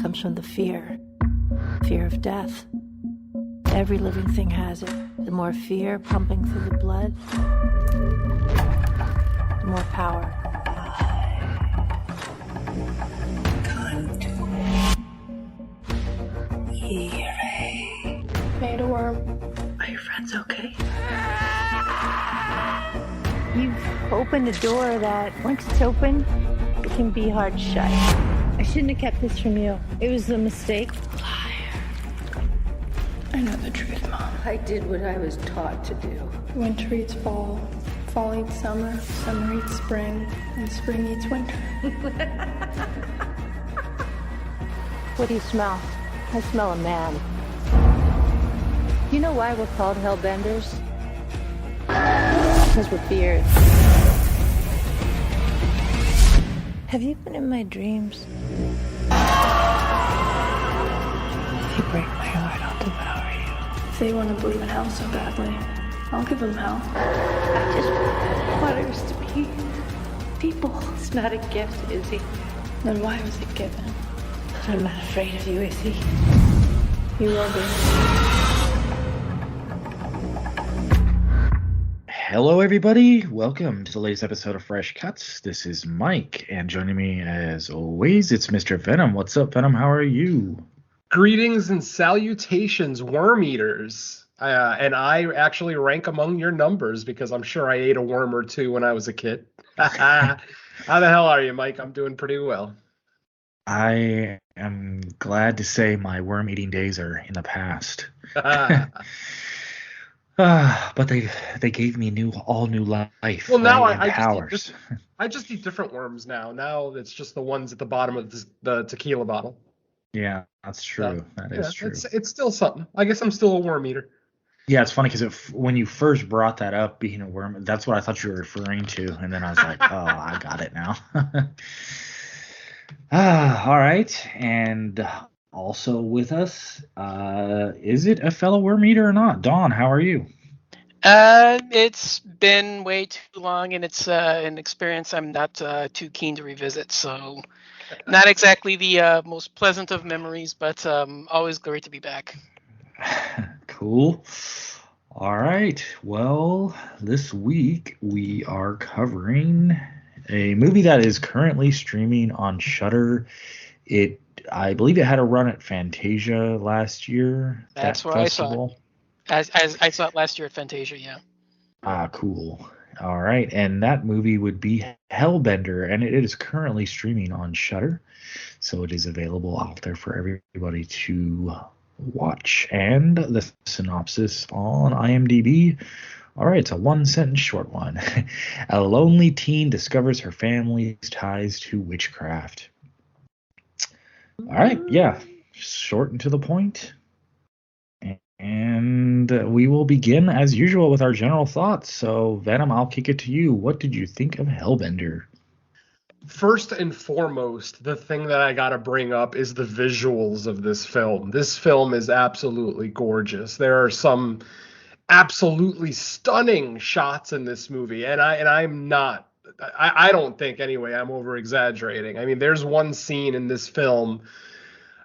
comes from the fear of death. Every living thing has it. The more fear pumping through the blood, the more power. Made a worm. Are your friends okay? You've opened a door that, once it's open, it can be hard to shut. I shouldn't have kept this from you. It was a mistake. Liar. I know the truth, Mom. I did what I was taught to do. Winter eats fall. Fall eats summer. Summer eats spring. And spring eats winter. What do you smell? I smell a man. You know why we're called Hellbenders? Because we're feared. Have you been in my dreams? If you break my heart, I'll devour you. If they want to believe in hell so badly, I'll give them hell. I just want us to be people. It's not a gift, Izzy. Then why was it given? I'm not afraid of you, Izzy. You will be. Hello, everybody. Welcome to the latest episode of Fresh Cuts. This is Mike, and joining me, as always, it's Mr. Venom. What's up, Venom? How are you? Greetings and salutations, worm eaters. And I actually rank among your numbers because I'm sure I ate a worm or two when I was a kid. How the hell are you, Mike? I'm doing pretty well. I am glad to say my worm-eating days are in the past. But they gave me all new life. Well, now and powers. I just eat different worms now. Now it's just the ones at the bottom of the tequila bottle. Yeah, that's true. That is true. It's still something. I guess I'm still a worm eater. Yeah, it's funny because when you first brought that up, being a worm, that's what I thought you were referring to, and then I was like, oh, I got it now. All right, and also with us, is it a fellow worm eater or not? Dawn, how are you? It's been way too long, and it's an experience I'm not too keen to revisit. So, not exactly the most pleasant of memories, but always great to be back. Cool. All right. Well, this week we are covering a movie that is currently streaming on Shudder. I believe it had a run at Fantasia last year. That's where festival. I saw it. As I saw it last year at Fantasia, yeah. Ah, cool. All right, and that movie would be Hellbender, and it is currently streaming on Shudder, so it is available out there for everybody to watch. And the synopsis on IMDb. All right, it's a one-sentence short one. A lonely teen discovers her family's ties to witchcraft. All right, yeah, short and to the point. And we will begin, as usual, with our general thoughts. So, Venom, I'll kick it to you. What did you think of Hellbender? First and foremost, the thing that I got to bring up is the visuals of this film. This film is absolutely gorgeous. There are some absolutely stunning shots in this movie, and I don't think anyway I'm over exaggerating. I mean, there's one scene in this film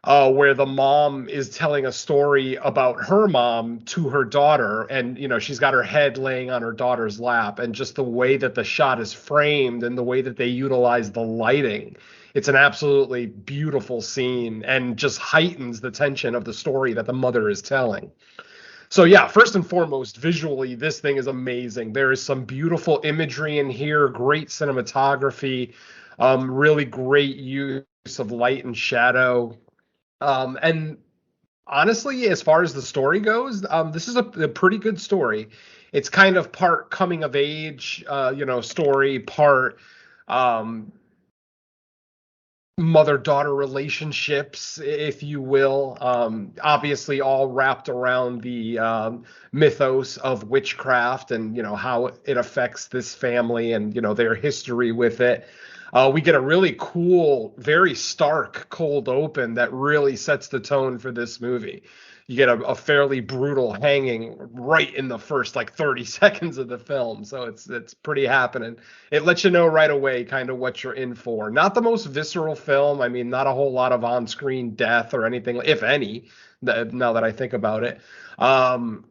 where the mom is telling a story about her mom to her daughter, and she's got her head laying on her daughter's lap, and just the way that the shot is framed and the way that they utilize the lighting, it's an absolutely beautiful scene and just heightens the tension of the story that the mother is telling. So yeah, first and foremost, visually, this thing is amazing. There is some beautiful imagery in here, great cinematography, really great use of light and shadow. And honestly, as far as the story goes, this is a pretty good story. It's kind of part coming of age, story, part mother-daughter relationships, if you will, obviously all wrapped around the mythos of witchcraft and how it affects this family and their history with it. We get a really cool, very stark cold open that really sets the tone for this movie. You get a fairly brutal hanging right in the first like 30 seconds of the film, so it's pretty happening. It lets you know right away kind of what you're in for. Not the most visceral film. I mean, not a whole lot of on-screen death or anything, if any. Now that I think about it. But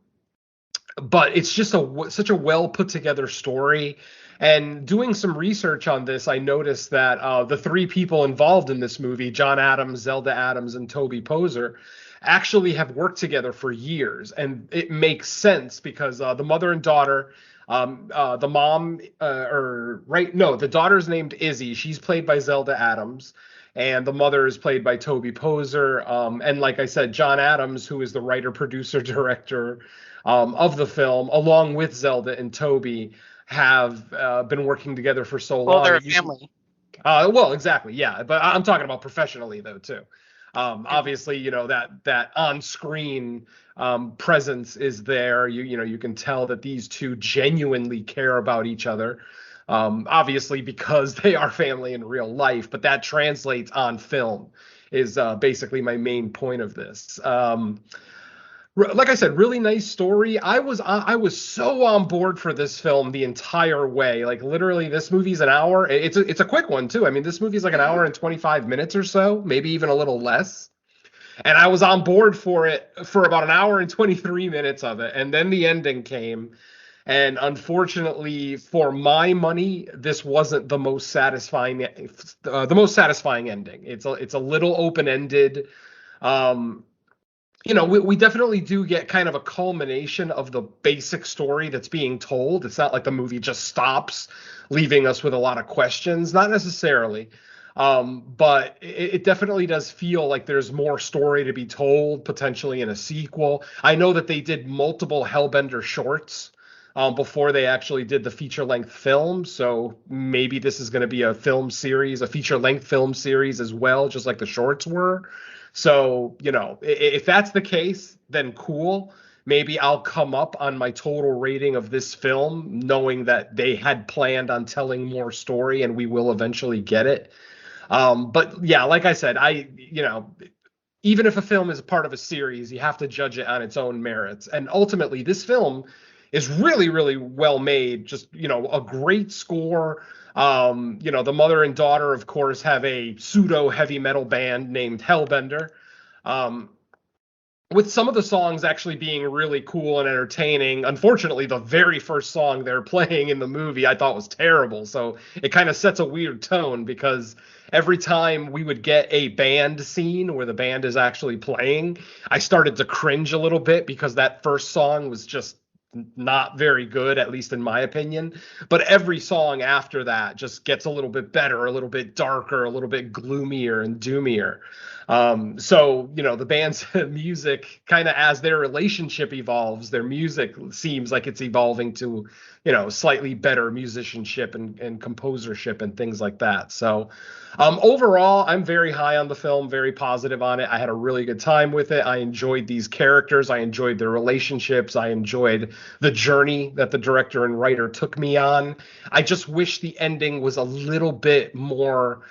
it's just such a well put together story. And doing some research on this, I noticed that the three people involved in this movie, John Adams, Zelda Adams, and Toby Poser, actually have worked together for years. And it makes sense because the mother and daughter, the mom, the daughter's named Izzy. She's played by Zelda Adams. And the mother is played by Toby Poser. And like I said, John Adams, who is the writer, producer, director of the film, along with Zelda and Toby, have been working together for so long. Well, they're a family. Well, exactly, yeah. But I'm talking about professionally, though, too. Obviously, that on-screen presence is there. You can tell that these two genuinely care about each other. Obviously, because they are family in real life, but that translates on film is basically my main point of this. Like I said, really nice story. I was so on board for this film the entire way. Like literally, this movie's an hour. It's a quick one too. I mean, this movie's like an hour and 25 minutes or so, maybe even a little less. And I was on board for it for about an hour and 23 minutes of it, and then the ending came. And unfortunately, for my money, this wasn't the most satisfying ending. It's a little open-ended. We definitely do get kind of a culmination of the basic story that's being told. It's not like the movie just stops, leaving us with a lot of questions. Not necessarily. But it definitely does feel like there's more story to be told, potentially in a sequel. I know that they did multiple Hellbender shorts before they actually did the feature-length film. So maybe this is going to be a film series, a feature-length film series as well, just like the shorts were. So, if that's the case, then cool. Maybe I'll come up on my total rating of this film, knowing that they had planned on telling more story and we will eventually get it. But yeah, like I said, even if a film is a part of a series, you have to judge it on its own merits. And ultimately, this film is really, really well made. Just, a great score. The mother and daughter, of course, have a pseudo heavy metal band named Hellbender. With some of the songs actually being really cool and entertaining. Unfortunately, the very first song they're playing in the movie I thought was terrible. So it kind of sets a weird tone because every time we would get a band scene where the band is actually playing, I started to cringe a little bit because that first song was just not very good, at least in my opinion. But every song after that just gets a little bit better, a little bit darker, a little bit gloomier and doomier. So, the band's music, kind of as their relationship evolves, their music seems like it's evolving to, slightly better musicianship and composership and things like that. So overall, I'm very high on the film, very positive on it. I had a really good time with it. I enjoyed these characters. I enjoyed their relationships. I enjoyed the journey that the director and writer took me on. I just wish the ending was a little bit more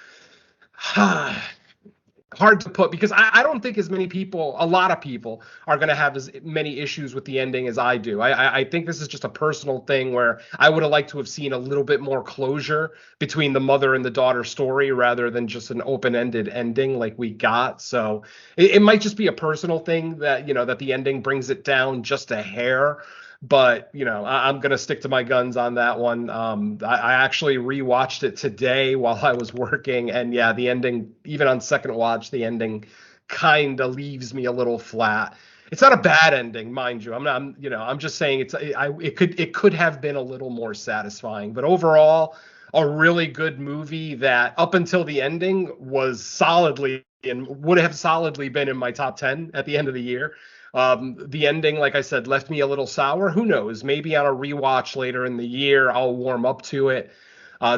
hard to put, because I don't think a lot of people are going to have as many issues with the ending as I do. I think this is just a personal thing where I would have liked to have seen a little bit more closure between the mother and the daughter story rather than just an open-ended ending like we got. So it might just be a personal thing that, that the ending brings it down just a hair. But, I'm going to stick to my guns on that one. I actually rewatched it today while I was working. And yeah, the ending, even on second watch, the ending kind of leaves me a little flat. It's not a bad ending, mind you. I'm just saying it could have been a little more satisfying. But overall, a really good movie that up until the ending was solidly and would have solidly been in my top 10 at the end of the year. The ending, like I said, left me a little sour. Who knows? Maybe on a rewatch later in the year, I'll warm up to it,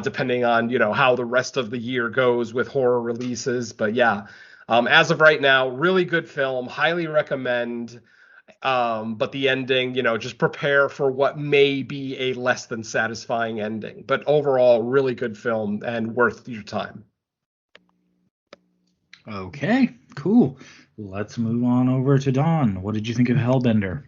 depending on, how the rest of the year goes with horror releases. But yeah, as of right now, really good film. Highly recommend. But the ending, just prepare for what may be a less than satisfying ending. But overall, really good film and worth your time. Okay, cool. Let's move on over to Don. What did you think of Hellbender?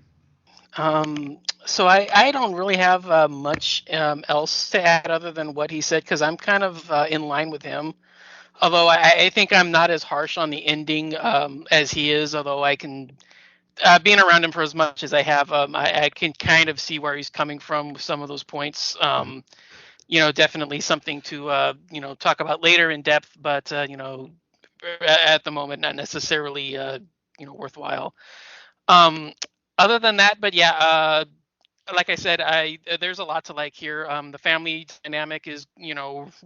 So I don't really have much else to add other than what he said, because I'm kind of in line with him. Although I think I'm not as harsh on the ending as he is. Although I can, being around him for as much as I have, I can kind of see where he's coming from with some of those points. Definitely something to talk about later in depth, but at the moment not necessarily worthwhile. Um, Other than that, but yeah, like I said, there's a lot to like here. The family dynamic is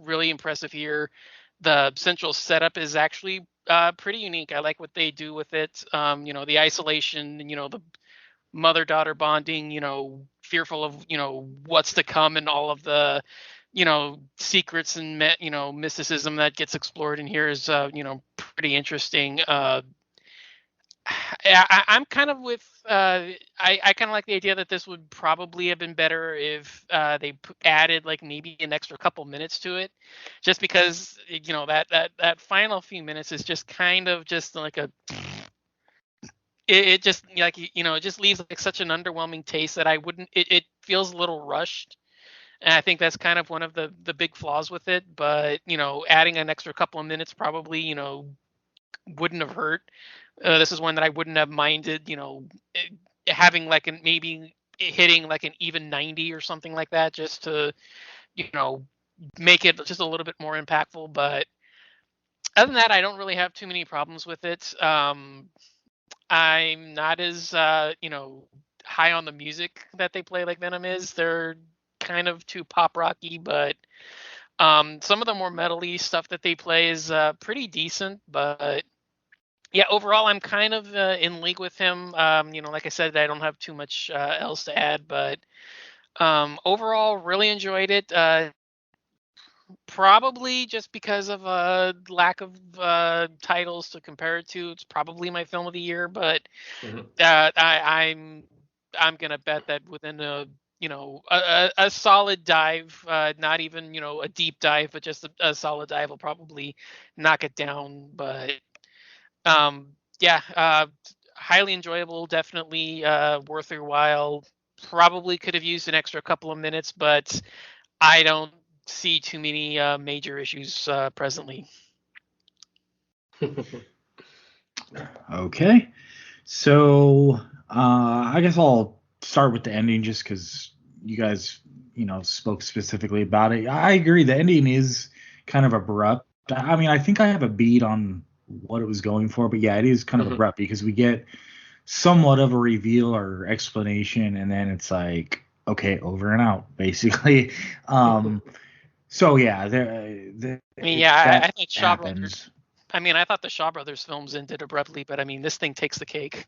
really impressive here. The central setup is actually pretty unique. I like what they do with it. The isolation, the mother-daughter bonding, fearful of what's to come, and all of the secrets and mysticism that gets explored in here is pretty interesting. I'm kind of with. I kind of like the idea that this would probably have been better if they added like maybe an extra couple minutes to it, just because that final few minutes is just kind of just like a. It just like it just leaves like such an underwhelming taste that I wouldn't. It feels a little rushed, and I think that's kind of one of the big flaws with it. But adding an extra couple of minutes probably wouldn't have hurt. This is one that I wouldn't have minded, having like maybe hitting like an even 90 or something like that, just to, make it just a little bit more impactful. But other than that, I don't really have too many problems with it. I'm not as, high on the music that they play like Venom is. They're kind of too pop rocky, but some of the more metal-y stuff that they play is pretty decent. But yeah, overall, I'm kind of in league with him. Like I said, I don't have too much else to add, but overall, really enjoyed it. Probably just because of a lack of titles to compare it to, it's probably my film of the year. But I'm gonna bet that within a solid dive, not even a deep dive, but just a solid dive will probably knock it down. But yeah, highly enjoyable, definitely worth your while. Probably could have used an extra couple of minutes, but I don't see too many major issues presently. Okay, so I guess I'll start with the ending just because you guys spoke specifically about it. I agree, the ending is kind of abrupt. I mean, I think I have a beat on what it was going for, but yeah, it is kind of abrupt because we get somewhat of a reveal or explanation, and then it's like, okay, over and out, basically. So yeah, I think Shaw Brothers. I thought the Shaw Brothers films ended abruptly, but this thing takes the cake.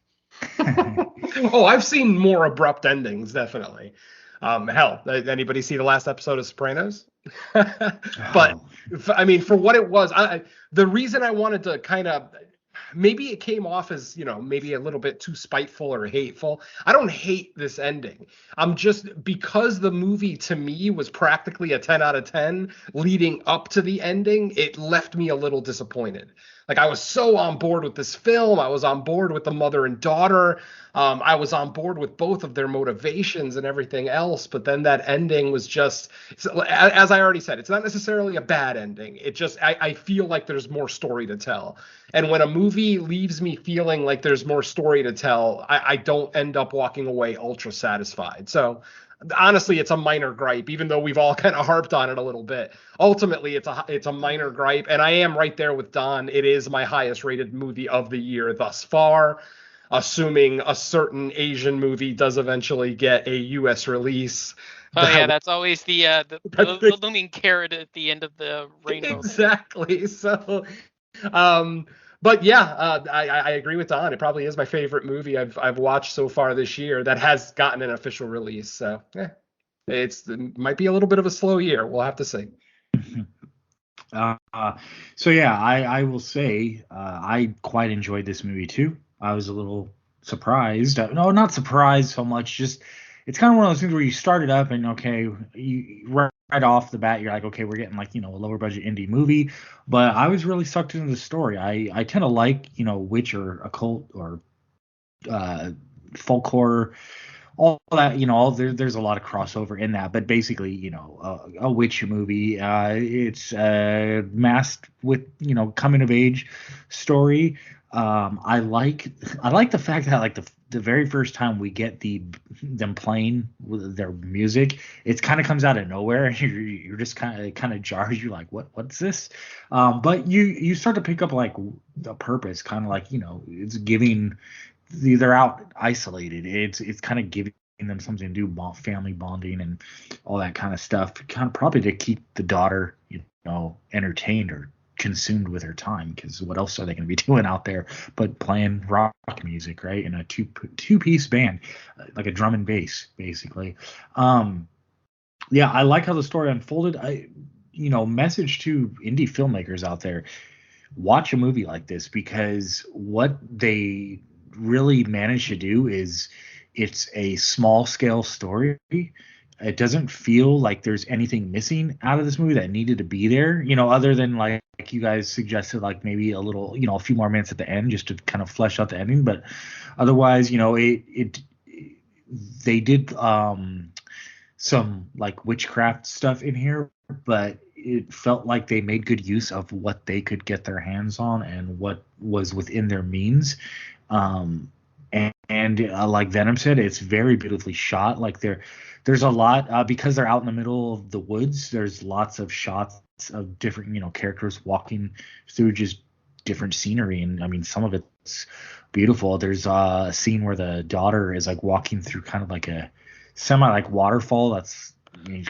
Oh, I've seen more abrupt endings, definitely. Hell, anybody see the last episode of Sopranos? But for what it was, the reason I wanted to kind of, maybe it came off as, maybe a little bit too spiteful or hateful. I don't hate this ending. I'm just, because the movie to me was practically a 10 out of 10 leading up to the ending, it left me a little disappointed. Like, I was so on board with this film. I was on board with the mother and daughter. I was on board with both of their motivations and everything else. But then that ending was just, as I already said, it's not necessarily a bad ending. It just, I feel like there's more story to tell. And when a movie leaves me feeling like there's more story to tell, I don't end up walking away ultra satisfied. So honestly, it's a minor gripe, even though we've all kind of harped on it a little bit. Ultimately, it's a minor gripe, and I am right there with Don. It is my highest rated movie of the year thus far, assuming a certain Asian movie does eventually get a U.S. release. Oh yeah, that's always the looming carrot at the end of the rainbow. Exactly. So, but yeah, I agree with Don. It probably is my favorite movie I've watched so far this year that has gotten an official release. So yeah, it might be a little bit of a slow year. We'll have to see. So yeah, I will say I quite enjoyed this movie too. I was a little surprised. No, not surprised so much. Just it's kind of one of those things where you start it up and okay, you right off the bat you're like, okay, we're getting like a lower budget indie movie, but I was really sucked into the story. I tend to like witch or occult or folk horror, all that. There's a lot of crossover in that, but basically a witch movie. It's masked with coming of age story. I like the fact that like the very first time we get them playing with their music, it kind of comes out of nowhere, and you're just kind of jarred. You're like, what's this? But you start to pick up like the purpose, kind of like it's giving. They're out isolated. It's kind of giving them something to do, family bonding and all that kind of stuff. Kind of probably to keep the daughter entertained or consumed with her time, because what else are they going to be doing out there but playing rock music, right? In a two-piece band, like a drum and bass, basically. Yeah, I like how the story unfolded. Message to indie filmmakers out there: watch a movie like this, because what they really managed to do is it's a small scale story. It doesn't feel like there's anything missing out of this movie that needed to be there, other than like you guys suggested, like maybe a little, a few more minutes at the end just to kind of flesh out the ending. But otherwise, they did some like witchcraft stuff in here, but it felt like they made good use of what they could get their hands on and what was within their means. And like Venom said, it's very beautifully shot. Like there's a lot because they're out in the middle of the woods. There's lots of shots of different characters walking through just different scenery, and I mean some of it's beautiful. There's a scene where the daughter is like walking through kind of like a semi like waterfall.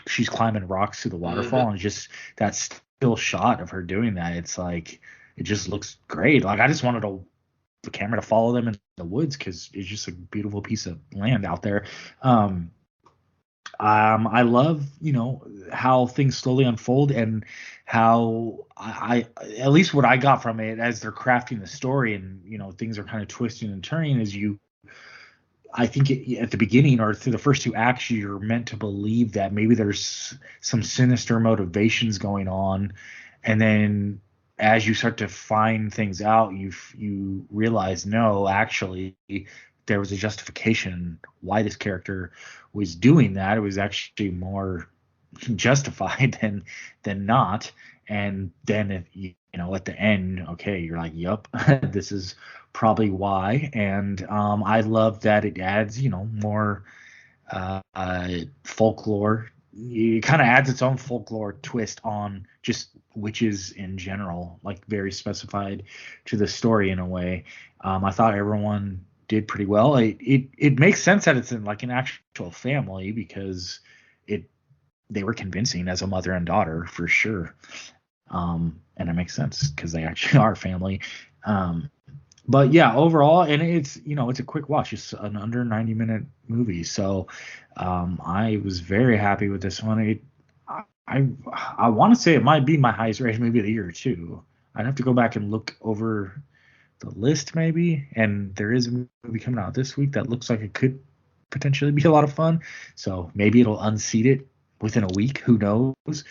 She's climbing rocks through the waterfall, and just that still shot of her doing that. It's like it just looks great. Like I just wanted the camera to follow them in the woods because it's just a beautiful piece of land out there. I love how things slowly unfold, and how I at least what I got from it as they're crafting the story, and things are kind of twisting and turning as I think at the beginning or through the first two acts, you're meant to believe that maybe there's some sinister motivations going on, and then as you start to find things out, you realize no, actually there was a justification why this character was doing that. It was actually more justified than not. And then at the end, okay, you're like, yup, this is probably why. And I love that it adds more folklore. It kind of adds its own folklore twist on just witches in general, like very specified to the story in a way. I thought everyone did pretty well. It makes sense that it's in like an actual family, because they were convincing as a mother and daughter for sure. And it makes sense because they actually are family. But yeah, overall, and it's it's a quick watch. It's an under 90-minute movie, so I was very happy with this one. I want to say it might be my highest rated movie of the year too. I'd have to go back and look over the list maybe, and there is a movie coming out this week that looks like it could potentially be a lot of fun. So maybe it'll unseat it within a week. Who knows?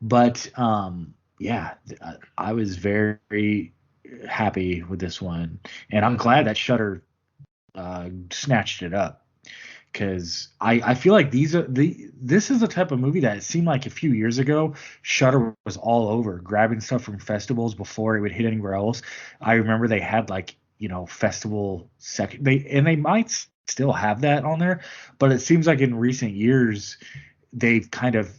But yeah, I was very happy with this one, and I'm glad that Shudder snatched it up, because I feel like this is the type of movie that it seemed like a few years ago Shudder was all over grabbing stuff from festivals before it would hit anywhere else. I remember they had like festival section, they might still have that on there, but it seems like in recent years they've kind of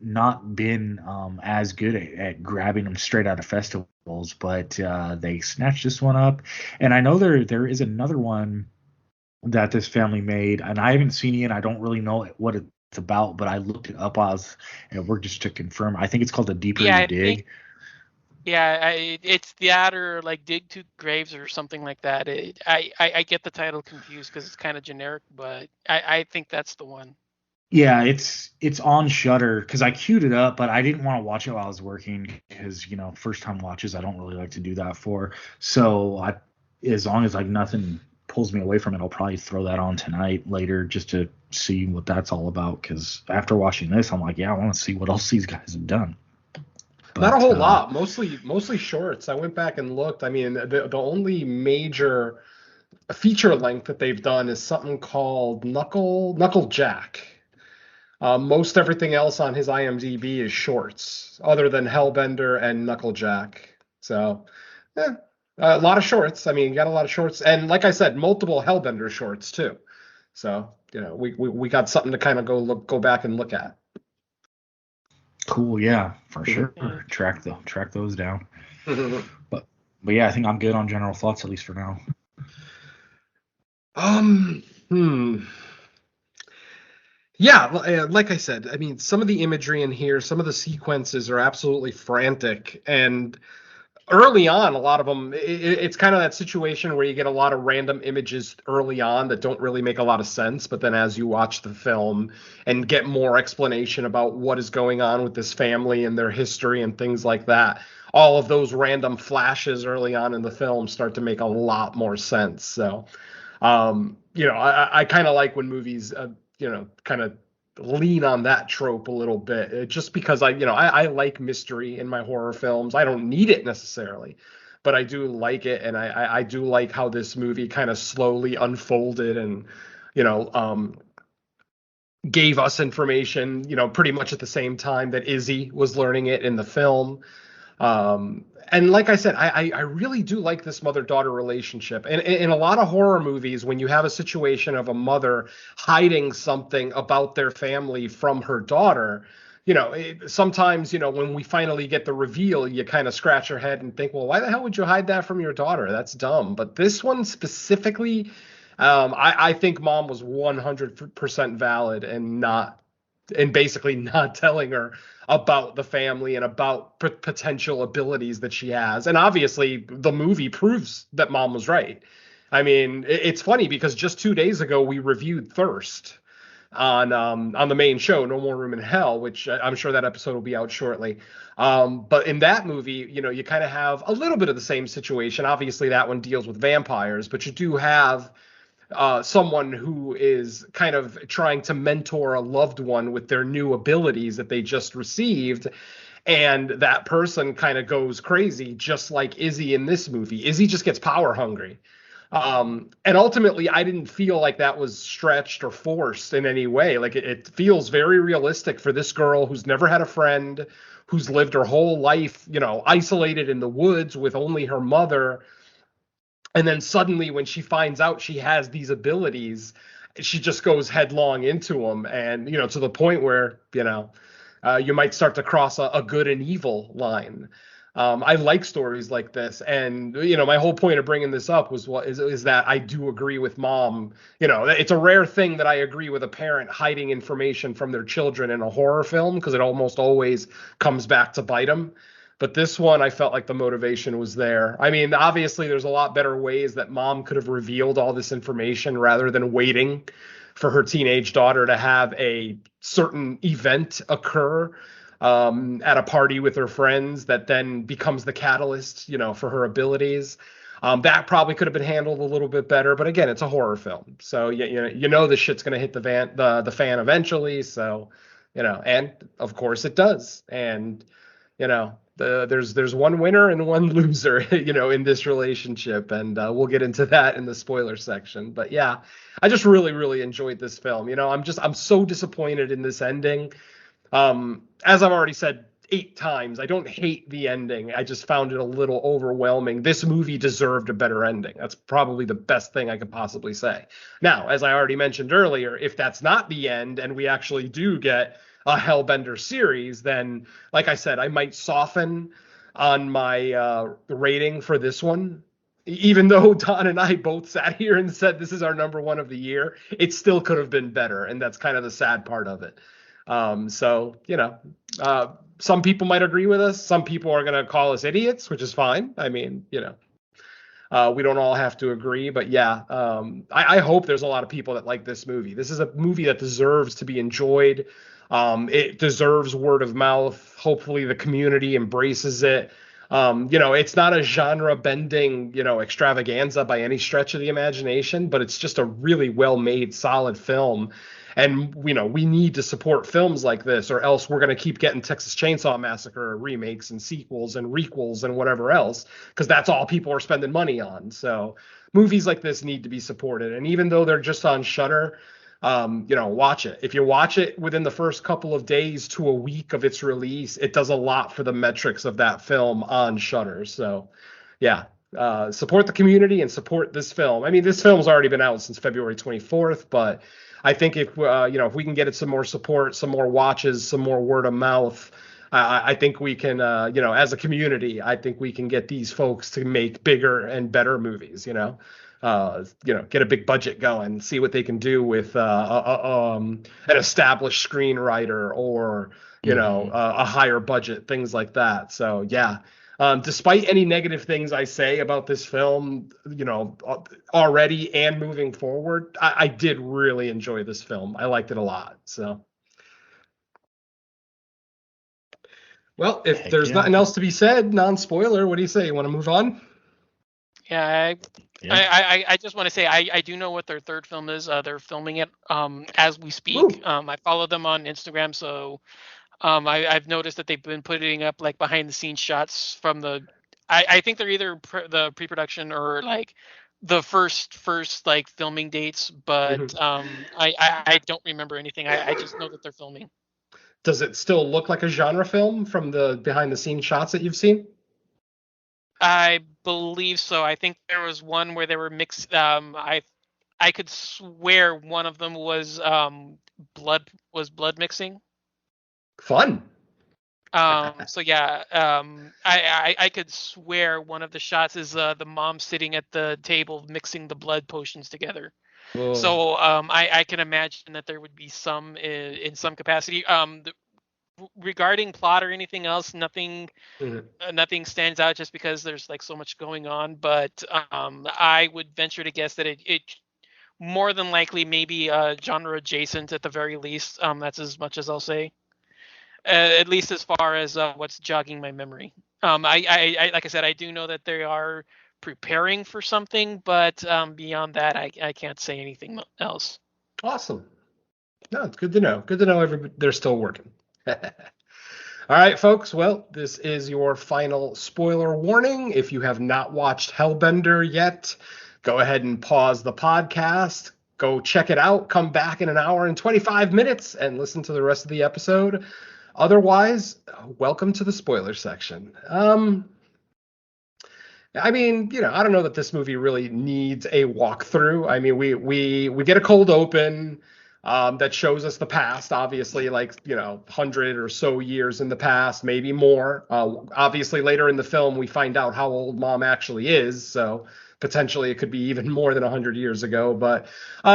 not been as good at grabbing them straight out of festivals, but they snatched this one up. And I know there is another one that this family made, and I haven't seen it yet. I don't really know what it's about, but I looked it up while I was at work just to confirm. I think it's called The Deeper You Dig. It's that, or like Dig Two Graves or something like that. I get the title confused because it's kind of generic, but I think that's the one. Yeah, it's on Shudder because I queued it up, but I didn't want to watch it while I was working because first time watches I don't really like to do that for. So as long as like nothing pulls me away from it, I'll probably throw that on tonight later just to see what that's all about. Because after watching this, I'm like, yeah, I want to see what else these guys have done. But, not a whole lot. Mostly shorts. I went back and looked. I mean, the only major feature length that they've done is something called Knuckle Jack. Most everything else on his IMDb is shorts, other than Hellbender and Knuckle Jack. So, a lot of shorts. I mean, you got a lot of shorts, and like I said, multiple Hellbender shorts too. So, we got something to kind of go back and look at. Cool, yeah, for sure. Track those down. But yeah, I think I'm good on general thoughts, at least for now. Yeah, like I said, I mean, some of the imagery in here, some of the sequences are absolutely frantic, and early on, a lot of them, it's kind of that situation where you get a lot of random images early on that don't really make a lot of sense, but then as you watch the film and get more explanation about what is going on with this family and their history and things like that, all of those random flashes early on in the film start to make a lot more sense. So, I kind of like when movies, kind of lean on that trope a little bit, just because I like mystery in my horror films. I don't need it necessarily, but I do like it, and I do like how this movie kind of slowly unfolded and gave us information pretty much at the same time that Izzy was learning it in the film. And like I said, I really do like this mother-daughter relationship. And in a lot of horror movies, when you have a situation of a mother hiding something about their family from her daughter, sometimes, when we finally get the reveal, you kind of scratch your head and think, well, why the hell would you hide that from your daughter? That's dumb. But this one specifically, I think mom was 100% valid and basically not telling her about the family and about potential abilities that she has. And obviously the movie proves that mom was right. I mean, it's funny because just 2 days ago we reviewed Thirst on the main show, No More Room in Hell, which I'm sure that episode will be out shortly. But in that movie, you kind of have a little bit of the same situation. Obviously that one deals with vampires, but you do have someone who is kind of trying to mentor a loved one with their new abilities that they just received. And that person kind of goes crazy, just like Izzy in this movie. Izzy just gets power hungry. And ultimately, I didn't feel like that was stretched or forced in any way. Like it feels very realistic for this girl who's never had a friend, who's lived her whole life, isolated in the woods with only her mother. And then suddenly when she finds out she has these abilities, she just goes headlong into them. And, to the point where, you might start to cross a good and evil line. I like stories like this. And, my whole point of bringing this up is that I do agree with mom. It's a rare thing that I agree with a parent hiding information from their children in a horror film, because it almost always comes back to bite them. But this one, I felt like the motivation was there. I mean, obviously, there's a lot better ways that mom could have revealed all this information rather than waiting for her teenage daughter to have a certain event occur at a party with her friends that then becomes the catalyst, for her abilities. That probably could have been handled a little bit better. But again, it's a horror film. So, this shit's going to hit the fan eventually. So, and of course it does. And, there's one winner and one loser, in this relationship, and we'll get into that in the spoiler section. But yeah, I just really, really enjoyed this film. I'm so disappointed in this ending. As I've already said 8 times, I don't hate the ending. I just found it a little overwhelming. This movie deserved a better ending. That's probably the best thing I could possibly say. Now, as I already mentioned earlier, if that's not the end and we actually do get a Hellbender series, then, like I said, I might soften on my rating for this one. Even though Don and I both sat here and said this is our number 1 of the year, it still could have been better, and that's kind of the sad part of it. Some people might agree with us. Some people are going to call us idiots, which is fine. I mean, we don't all have to agree, but yeah, I hope there's a lot of people that like this movie. This is a movie that deserves to be enjoyed. It deserves word of mouth. Hopefully the community embraces it. It's not a genre bending, extravaganza by any stretch of the imagination, but it's just a really well made, solid film. And, we need to support films like this, or else we're going to keep getting Texas Chainsaw Massacre remakes and sequels and requels and whatever else, because that's all people are spending money on. So movies like this need to be supported. And even though they're just on Shudder, watch it. If you watch it within the first couple of days to a week of its release, it does a lot for the metrics of that film on Shudder. So, yeah, support the community and support this film. I mean, this film's already been out since February 24th, but I think if we can get it some more support, some more watches, some more word of mouth, I think we can, as a community, I think we can get these folks to make bigger and better movies. Get a big budget going, see what they can do with an established screenwriter or a higher budget, things like that. So yeah. Despite any negative things I say about this film, already and moving forward, I did really enjoy this film. I liked it a lot. So, well, if there's nothing else to be said, non-spoiler, what do you say? You want to move on? Yeah, I just want to say I do know what their third film is. They're filming it as we speak. I follow them on Instagram, so I've noticed that they've been putting up like behind the scenes shots from I think they're either the pre-production or like the first like filming dates, but I don't remember anything. I just know that they're filming. Does it still look like a genre film from the behind the scenes shots that you've seen? I believe so. I think there was one where they were mixed. I could swear one of them was blood mixing. Fun. So yeah, I could swear one of the shots is the mom sitting at the table mixing the blood potions together. Whoa. So I can imagine that there would be some in some capacity. Regarding plot or anything else, nothing stands out just because there's like so much going on. But I would venture to guess that it more than likely maybe genre adjacent at the very least. That's as much as I'll say. At least as far as what's jogging my memory. I like I said, I do know that they are preparing for something, but beyond that, I can't say anything else. Awesome. No, it's good to know. Good to know they're still working. All right, folks. Well, this is your final spoiler warning. If you have not watched Hellbender yet, go ahead and pause the podcast. Go check it out. Come back in an hour and 25 minutes and listen to the rest of the episode. Otherwise, welcome to the spoiler section. I mean, I don't know that this movie really needs a walkthrough. I mean, we get a cold open that shows us the past, obviously, like, 100 or so years in the past, maybe more. Obviously, later in the film, we find out how old Mom actually is, so potentially it could be even more than 100 years ago. But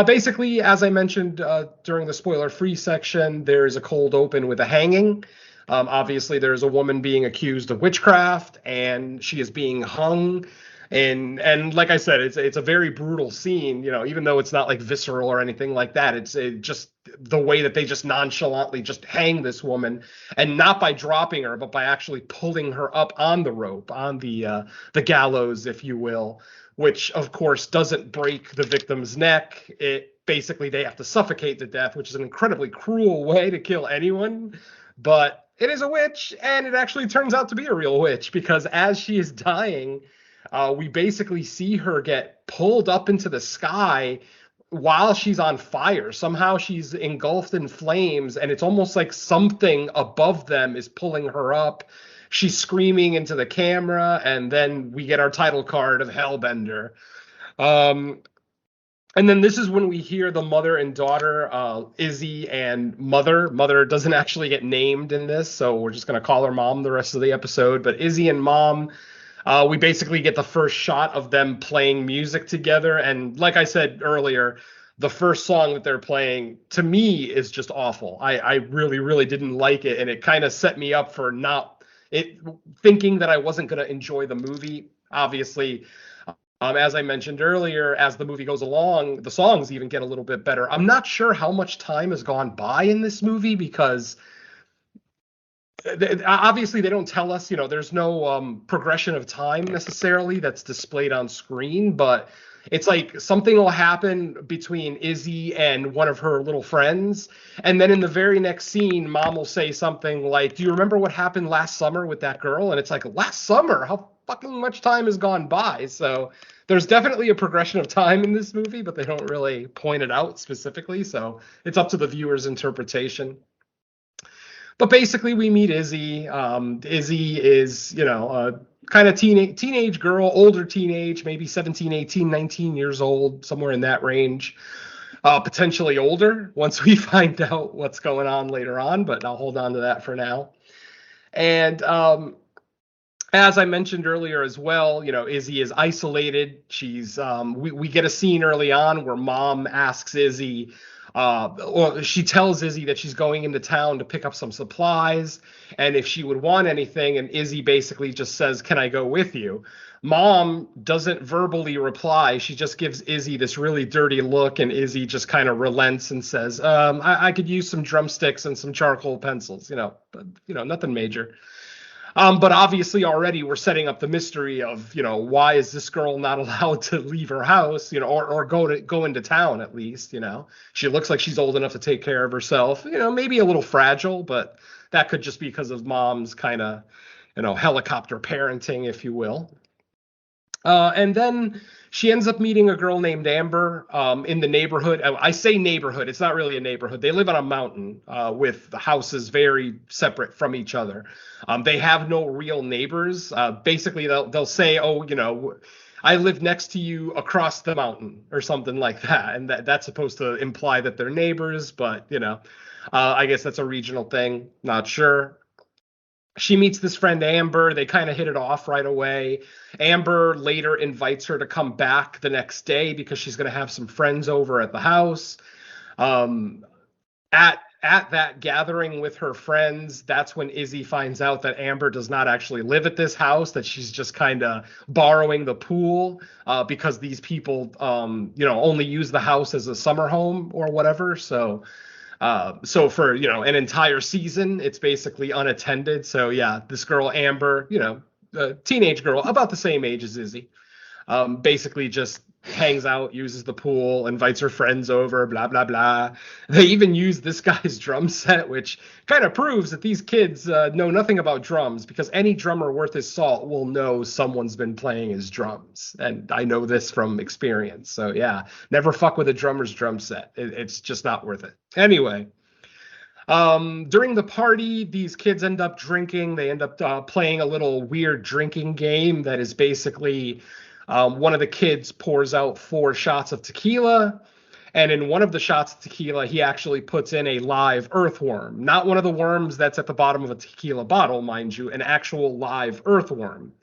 basically, as I mentioned during the spoiler-free section, there's a cold open with a hanging. Obviously, there's a woman being accused of witchcraft, and she is being hung. And like I said, it's a very brutal scene, even though it's not like visceral or anything like that. It's just the way that they just nonchalantly just hang this woman, and not by dropping her, but by actually pulling her up on the rope, on the gallows, if you will, which of course doesn't break the victim's neck. Basically they have to suffocate to death, which is an incredibly cruel way to kill anyone. But it is a witch, and it actually turns out to be a real witch, because as she is dying, we basically see her get pulled up into the sky while she's on fire. Somehow she's engulfed in flames, and it's almost like something above them is pulling her up. She's screaming into the camera, and then we get our title card of Hellbender. And then this is when we hear the mother and daughter, Izzy and Mother. Mother doesn't actually get named in this, so we're just going to call her Mom the rest of the episode. But Izzy and Mom, we basically get the first shot of them playing music together. And like I said earlier, the first song that they're playing, to me, is just awful. I really, really didn't like it, and it kind of set me up for thinking that I wasn't going to enjoy the movie. Obviously, as I mentioned earlier, as the movie goes along, the songs even get a little bit better. I'm not sure how much time has gone by in this movie, because obviously they don't tell us, there's no progression of time necessarily that's displayed on screen, but it's like something will happen between Izzy and one of her little friends, and then in the very next scene mom will say something like, do you remember what happened last summer with that girl? And it's like, last summer? How fucking much time has gone by? So there's definitely a progression of time in this movie, but they don't really point it out specifically, so it's up to the viewer's interpretation. But basically, we meet Izzy. Izzy is, a kind of teenage girl, older teenage, maybe 17, 18, 19 years old, somewhere in that range. Potentially older once we find out what's going on later on, but I'll hold on to that for now. And as I mentioned earlier as well, Izzy is isolated. She's we get a scene early on where mom asks Izzy, she tells Izzy that she's going into town to pick up some supplies, and if she would want anything, and Izzy basically just says, "Can I go with you?" Mom doesn't verbally reply. She just gives Izzy this really dirty look, and Izzy just kind of relents and says, I could use some drumsticks and some charcoal pencils, but nothing major. But obviously already we're setting up the mystery of, why is this girl not allowed to leave her house, or go into town at least, She looks like she's old enough to take care of herself, maybe a little fragile, but that could just be because of mom's kind of, helicopter parenting, if you will. And then she ends up meeting a girl named Amber in the neighborhood. I say neighborhood. It's not really a neighborhood. They live on a mountain with the houses very separate from each other. They have no real neighbors. Basically, they'll say, oh, I live next to you across the mountain or something like that. And that's supposed to imply that they're neighbors. But, I guess that's a regional thing. Not sure. She meets this friend Amber. They kind of hit it off right away. Amber later invites her to come back the next day because she's going to have some friends over at the house. At that gathering with her friends, that's when Izzy finds out that Amber does not actually live at this house, that she's just kind of borrowing the pool because these people, only use the house as a summer home or whatever. So for, an entire season, it's basically unattended. So yeah, this girl, Amber, a teenage girl about the same age as Izzy, basically just hangs out, uses the pool, invites her friends over, blah, blah, blah. They even use this guy's drum set, which kind of proves that these kids know nothing about drums, because any drummer worth his salt will know someone's been playing his drums. And I know this from experience. So yeah, never fuck with a drummer's drum set. It's just not worth it. Anyway, during the party, these kids end up drinking. They end up playing a little weird drinking game that is basically one of the kids pours out 4 shots of tequila, and in one of the shots of tequila, he actually puts in a live earthworm. Not one of the worms that's at the bottom of a tequila bottle, mind you, an actual live earthworm.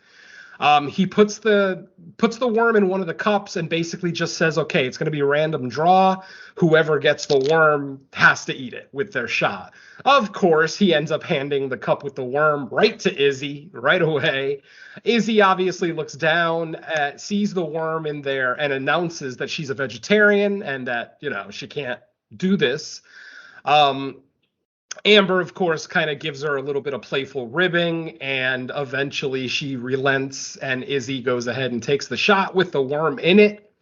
He puts the worm in one of the cups and basically just says, okay, it's going to be a random draw. Whoever gets the worm has to eat it with their shot. Of course, he ends up handing the cup with the worm right to Izzy right away. Izzy obviously looks down, sees the worm in there, and announces that she's a vegetarian and that, she can't do this. Amber, of course, kind of gives her a little bit of playful ribbing, and eventually she relents, and Izzy goes ahead and takes the shot with the worm in it.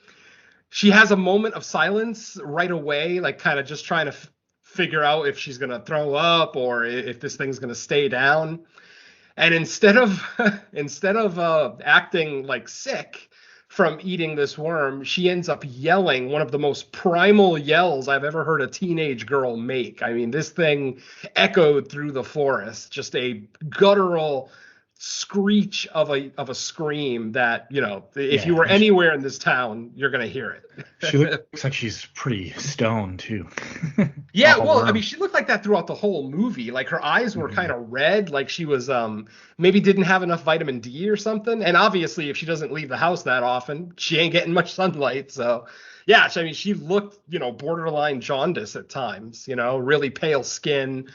She has a moment of silence right away, like kind of just trying to figure out if she's going to throw up or if this thing's going to stay down. And instead of acting like sick from eating this worm, she ends up yelling one of the most primal yells I've ever heard a teenage girl make. I mean, this thing echoed through the forest, just a guttural screech of a scream that, if you were anywhere in this town, you're going to hear it. She looks like she's pretty stoned too. Yeah, well, I mean, she looked like that throughout the whole movie. Like her eyes were kind of red, like she was maybe didn't have enough vitamin D or something. And obviously, if she doesn't leave the house that often, she ain't getting much sunlight. So yeah, I mean, she looked, borderline jaundice at times. Really pale skin.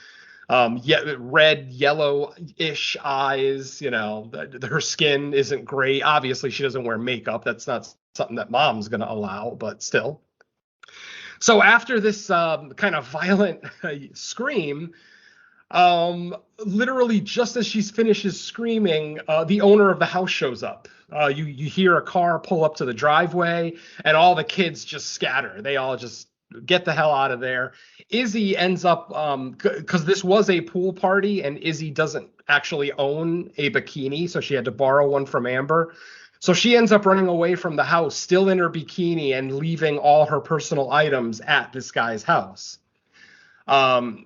Red, yellow-ish eyes, her skin isn't great. Obviously, she doesn't wear makeup. That's not something that mom's going to allow, but still. So after this kind of violent scream, Literally, just as she finishes screaming, the owner of the house shows up. You hear a car pull up to the driveway, and all the kids just scatter. They all just get the hell out of there. Izzy ends up, because this was a pool party, and Izzy doesn't actually own a bikini, so she had to borrow one from Amber. So she ends up running away from the house, still in her bikini, and leaving all her personal items at this guy's house.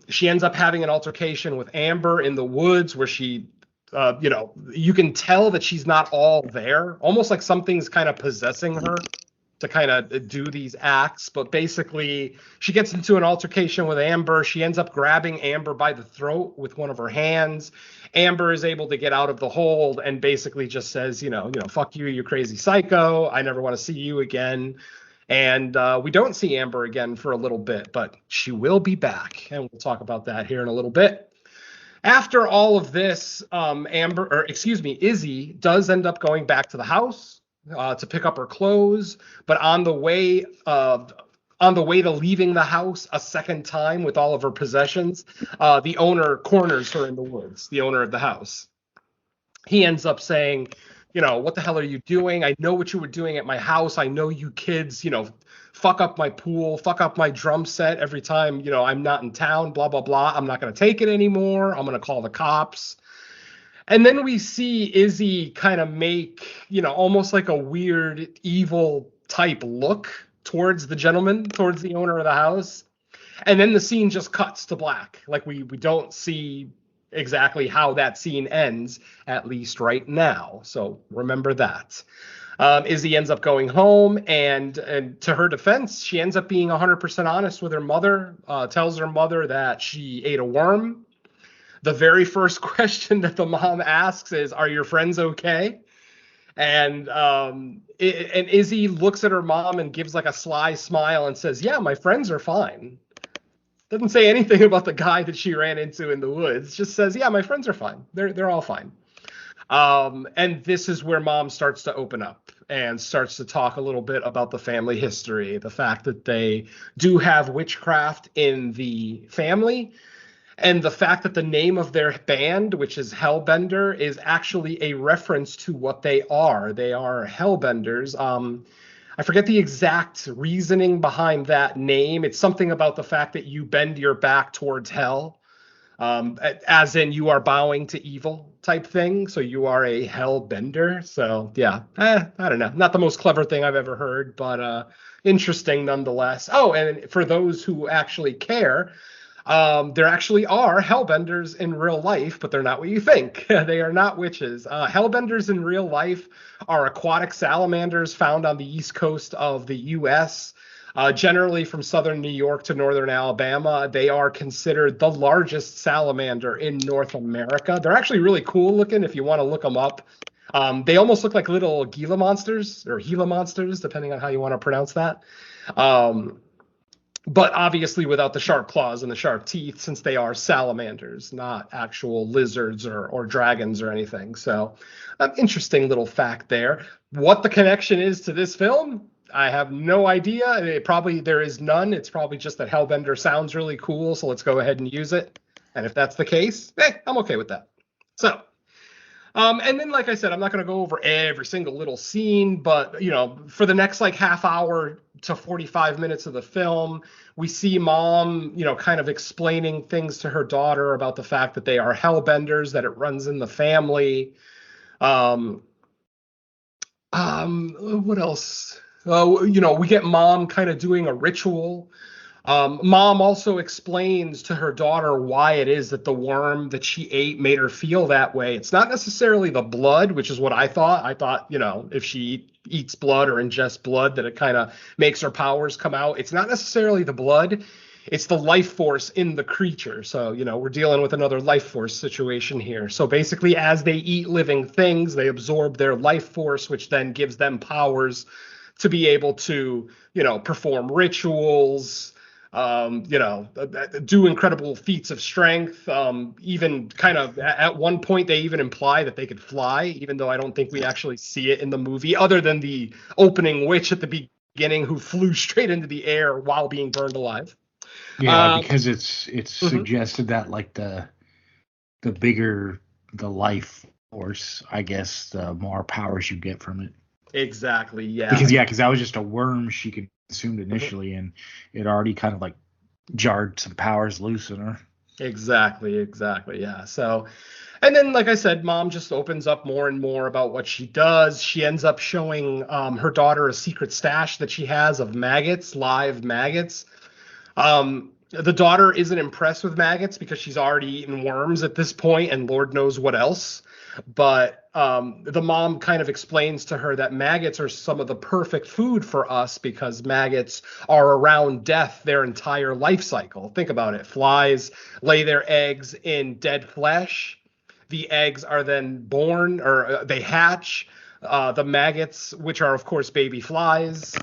She ends up having an altercation with Amber in the woods where she, you can tell that she's not all there, almost like something's kind of possessing her to kind of do these acts. But basically, she gets into an altercation with Amber. She ends up grabbing Amber by the throat with one of her hands. Amber is able to get out of the hold and basically just says, fuck you, you crazy psycho. I never want to see you again. And we don't see Amber again for a little bit, but she will be back. And we'll talk about that here in a little bit. After all of this, Izzy does end up going back to the house to pick up her clothes. But on the way to leaving the house a second time with all of her possessions, the owner corners her in the woods, the owner of the house. He ends up saying, what the hell are you doing? I know what you were doing at my house. I know you kids, fuck up my pool, fuck up my drum set every time, I'm not in town, blah, blah, blah. I'm not going to take it anymore. I'm going to call the cops. And then we see Izzy kind of make, almost like a weird, evil type look towards the owner of the house. And then the scene just cuts to black. Like we don't see exactly how that scene ends, at least right now. So remember that. Izzy ends up going home, and to her defense, she ends up being 100% honest with her mother, tells her mother that she ate a worm. The very first question that the mom asks is, "Are your friends okay?" And Izzy looks at her mom and gives like a sly smile and says, "Yeah, my friends are fine." Doesn't say anything about the guy that she ran into in the woods. Just says, "Yeah, my friends are fine. They're all fine." And this is where mom starts to open up and starts to talk a little bit about the family history, the fact that they do have witchcraft in the family, and the fact that the name of their band, which is Hellbender, is actually a reference to what they are. They are Hellbenders. I forget the exact reasoning behind that name. It's something about the fact that you bend your back towards hell, as in you are bowing to evil type thing. So you are a Hellbender. So yeah, I don't know. Not the most clever thing I've ever heard, but interesting nonetheless. Oh, and for those who actually care, there actually are Hellbenders in real life, but they're not what you think. They are not witches. Hellbenders in real life are aquatic salamanders found on the east coast of the U.S., generally from southern New York to northern Alabama. They are considered the largest salamander in North America. They're actually really cool looking if you want to look them up. They almost look like little Gila monsters, or Gila monsters, depending on how you want to pronounce that. But obviously without the sharp claws and the sharp teeth, since they are salamanders, not actual lizards or dragons or anything. So interesting little fact there. What the connection is to this film, I have no idea. There is none. It's probably just that Hellbender sounds really cool, so let's go ahead and use it. And if that's the case, I'm okay with that. So, and then, like I said, I'm not going to go over every single little scene, but, for the next like half hour to 45 minutes of the film, we see mom, kind of explaining things to her daughter about the fact that they are Hellbenders, that it runs in the family. What else? We get mom kind of doing a ritual. Mom also explains to her daughter why it is that the worm that she ate made her feel that way. It's not necessarily the blood, which is what I thought. I thought, if she eats blood or ingests blood, that it kind of makes her powers come out. It's not necessarily the blood. It's the life force in the creature. So, we're dealing with another life force situation here. So basically, as they eat living things, they absorb their life force, which then gives them powers to be able to, perform rituals, do incredible feats of strength. Even kind of at one point, they even imply that they could fly, even though I don't think we actually see it in the movie, other than the opening witch at the beginning who flew straight into the air while being burned alive. Yeah, because it's suggested that like the the bigger the life force, I guess, the more powers you get from it. Exactly. Yeah. Because that was just a worm she consumed initially, and it already kind of like jarred some powers loose in her. Exactly. Yeah. So, and then, like I said, mom just opens up more and more about what she does. She ends up showing her daughter a secret stash that she has of maggots, live maggots. The daughter isn't impressed with maggots because she's already eaten worms at this point, and Lord knows what else. But the mom kind of explains to her that maggots are some of the perfect food for us because maggots are around death their entire life cycle. Think about it. Flies lay their eggs in dead flesh. The eggs are then born, or they hatch. The maggots, which are, of course, baby flies,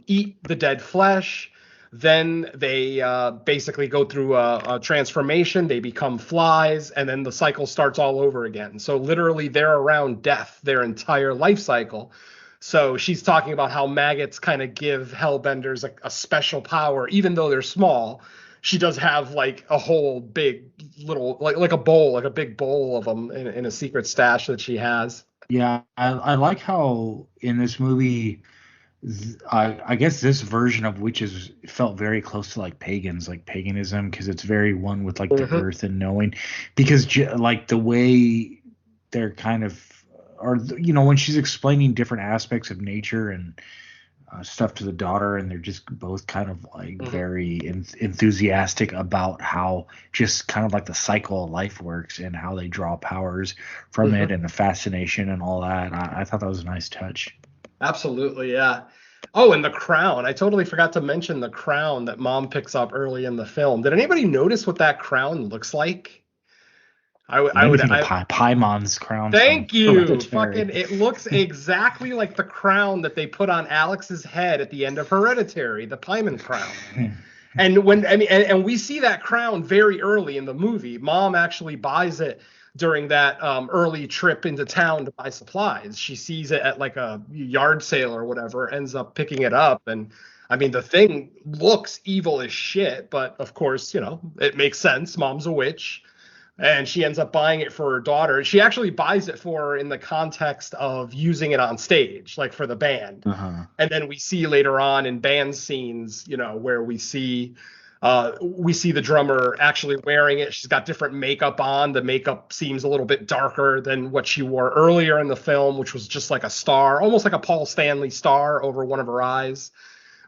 eat the dead flesh. Then they basically go through a transformation. They become flies, and then the cycle starts all over again. So literally, they're around death their entire life cycle. So she's talking about how maggots kind of give Hellbenders a special power, even though they're small. She does have like a whole big little, like a bowl, like a big bowl of them in a secret stash that she has. Yeah, I like how in this movie, I guess this version of witches felt very close to like pagans, like paganism, because it's very one with like the earth and knowing, because like the way they're kind of, or when she's explaining different aspects of nature and stuff to the daughter, and they're just both kind of like very enthusiastic about how just kind of like the cycle of life works and how they draw powers from it and the fascination and all that. I thought that was a nice touch. Absolutely, yeah. Oh, and the crown. I totally forgot to mention the crown that mom picks up early in the film. Did anybody notice what that crown looks like? I would think of Paimon's crown. Thank you. Fucking, it looks exactly like the crown that they put on Alex's head at the end of Hereditary, the Paimon crown. And we see that crown very early in the movie. Mom actually buys it during that early trip into town to buy supplies. She sees it at like a yard sale or whatever, ends up picking it up. And I mean, the thing looks evil as shit, but of course, it makes sense. Mom's a witch. And she ends up buying it for her daughter. She actually buys it for her in the context of using it on stage, like for the band. And then we see later on in band scenes, where we see the drummer actually wearing it. She's got different makeup on. The makeup seems a little bit darker than what she wore earlier in the film, which was just like a star, almost like a Paul Stanley star over one of her eyes.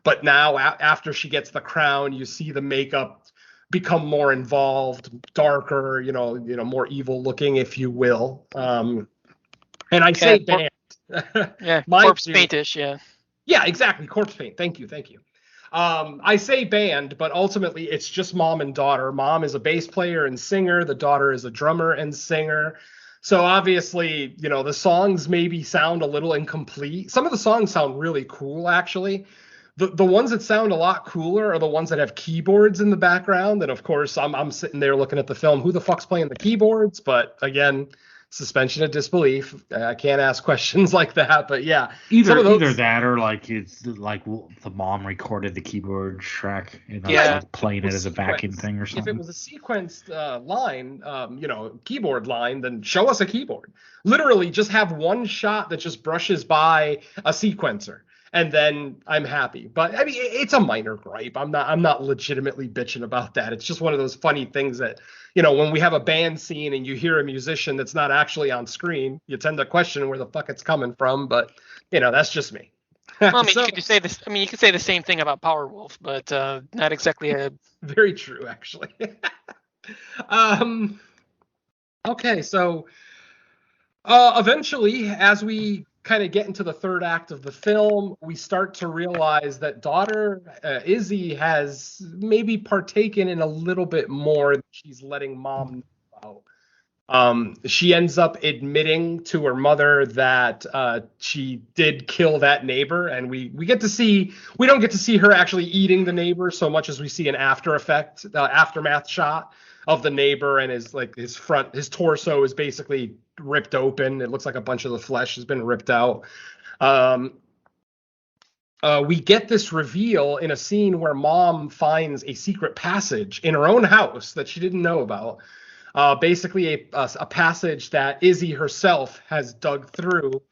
But now after she gets the crown, you see the makeup become more involved, darker, more evil looking, if you will. And I say band. Yeah, corpse paintish, yeah. Yeah, exactly, corpse paint. Thank you. I say band, but ultimately it's just mom and daughter. Mom is a bass player and singer. The daughter is a drummer and singer. So obviously, the songs maybe sound a little incomplete. Some of the songs sound really cool, actually. The ones that sound a lot cooler are the ones that have keyboards in the background. And of course, I'm sitting there looking at the film. Who the fuck's playing the keyboards? But again, suspension of disbelief. I can't ask questions like that. But yeah, either that or like it's like the mom recorded the keyboard track and like playing it as a backing thing or something. If it was a sequenced line, keyboard line, then show us a keyboard. Literally, just have one shot that just brushes by a sequencer. And then I'm happy. But I mean, it's a minor gripe. I'm not legitimately bitching about that. It's just one of those funny things that, when we have a band scene and you hear a musician that's not actually on screen, you tend to question where the fuck it's coming from. But, that's just me. Well, I mean, you could say this. I mean, you could say the same thing about Powerwolf, but not exactly a. Very true, actually. Okay, so eventually, as we kind of get into the third act of the film, we start to realize that daughter Izzy has maybe partaken in a little bit more than she's letting mom know about. She ends up admitting to her mother that she did kill that neighbor, and we don't get to see her actually eating the neighbor so much as we see an aftermath shot of the neighbor, and his torso is basically ripped open. It looks like a bunch of the flesh has been ripped out. We get this reveal in a scene where mom finds a secret passage in her own house that she didn't know about. basically a passage that Izzy herself has dug through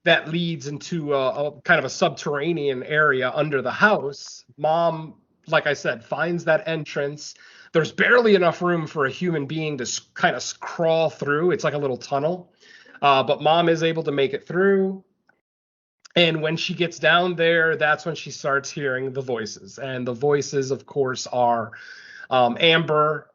that leads into a kind of a subterranean area under the house. Mom, like I said, finds that entrance. There's barely enough room for a human being to kind of crawl through. It's like a little tunnel. But Mom is able to make it through. And when she gets down there, that's when she starts hearing the voices. And the voices, of course, are Amber,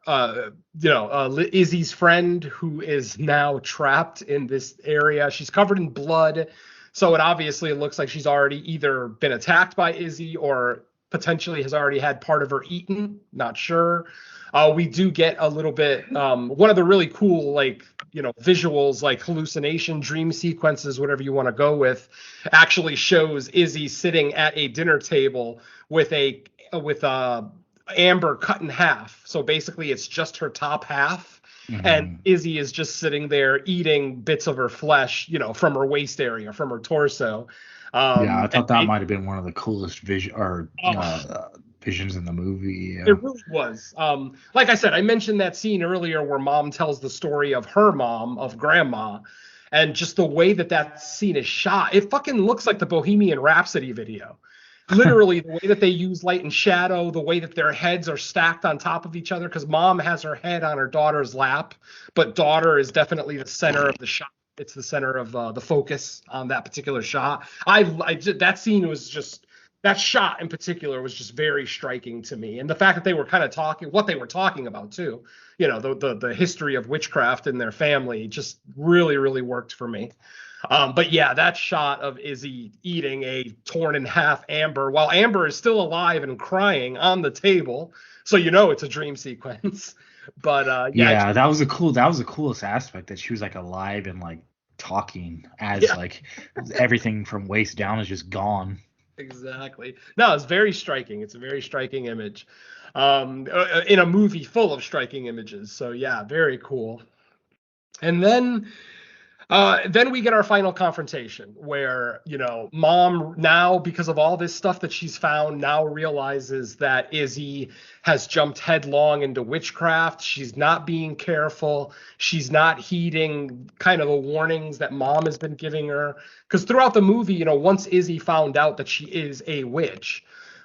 Izzy's friend, who is now trapped in this area. She's covered in blood. So it looks like she's already either been attacked by Izzy or potentially has already had part of her eaten. Not sure. We do get a little bit, one of the really cool, visuals, like hallucination, dream sequences, whatever you want to go with, actually shows Izzy sitting at a dinner table with Amber cut in half. So basically it's just her top half. Mm-hmm. And Izzy is just sitting there eating bits of her flesh, from her waist area, from her torso. I thought that might have been one of the coolest visions in the movie. Yeah. It really was. Like I said, I mentioned that scene earlier where Mom tells the story of her mom, of Grandma, and just the way that scene is shot. It fucking looks like the Bohemian Rhapsody video. Literally, the way that they use light and shadow, the way that their heads are stacked on top of each other, because Mom has her head on her daughter's lap, but daughter is definitely the center of the shot. It's the center of the focus on that particular shot. That scene was just, that shot in particular was just very striking to me. And the fact that they were kind of talking, what they were talking about too, the history of witchcraft in their family just really, really worked for me. But yeah, that shot of Izzy eating a torn in half Amber while Amber is still alive and crying on the table. So it's a dream sequence. But that was the coolest aspect, that she was like alive and like talking as like everything from waist down is just gone. Exactly. No, it's very striking. It's a very striking image. In a movie full of striking images. So yeah, very cool. And then we get our final confrontation where, Mom now, because of all this stuff that she's found, now realizes that Izzy has jumped headlong into witchcraft. She's not being careful. She's not heeding kind of the warnings that Mom has been giving her. Because throughout the movie, once Izzy found out that she is a witch,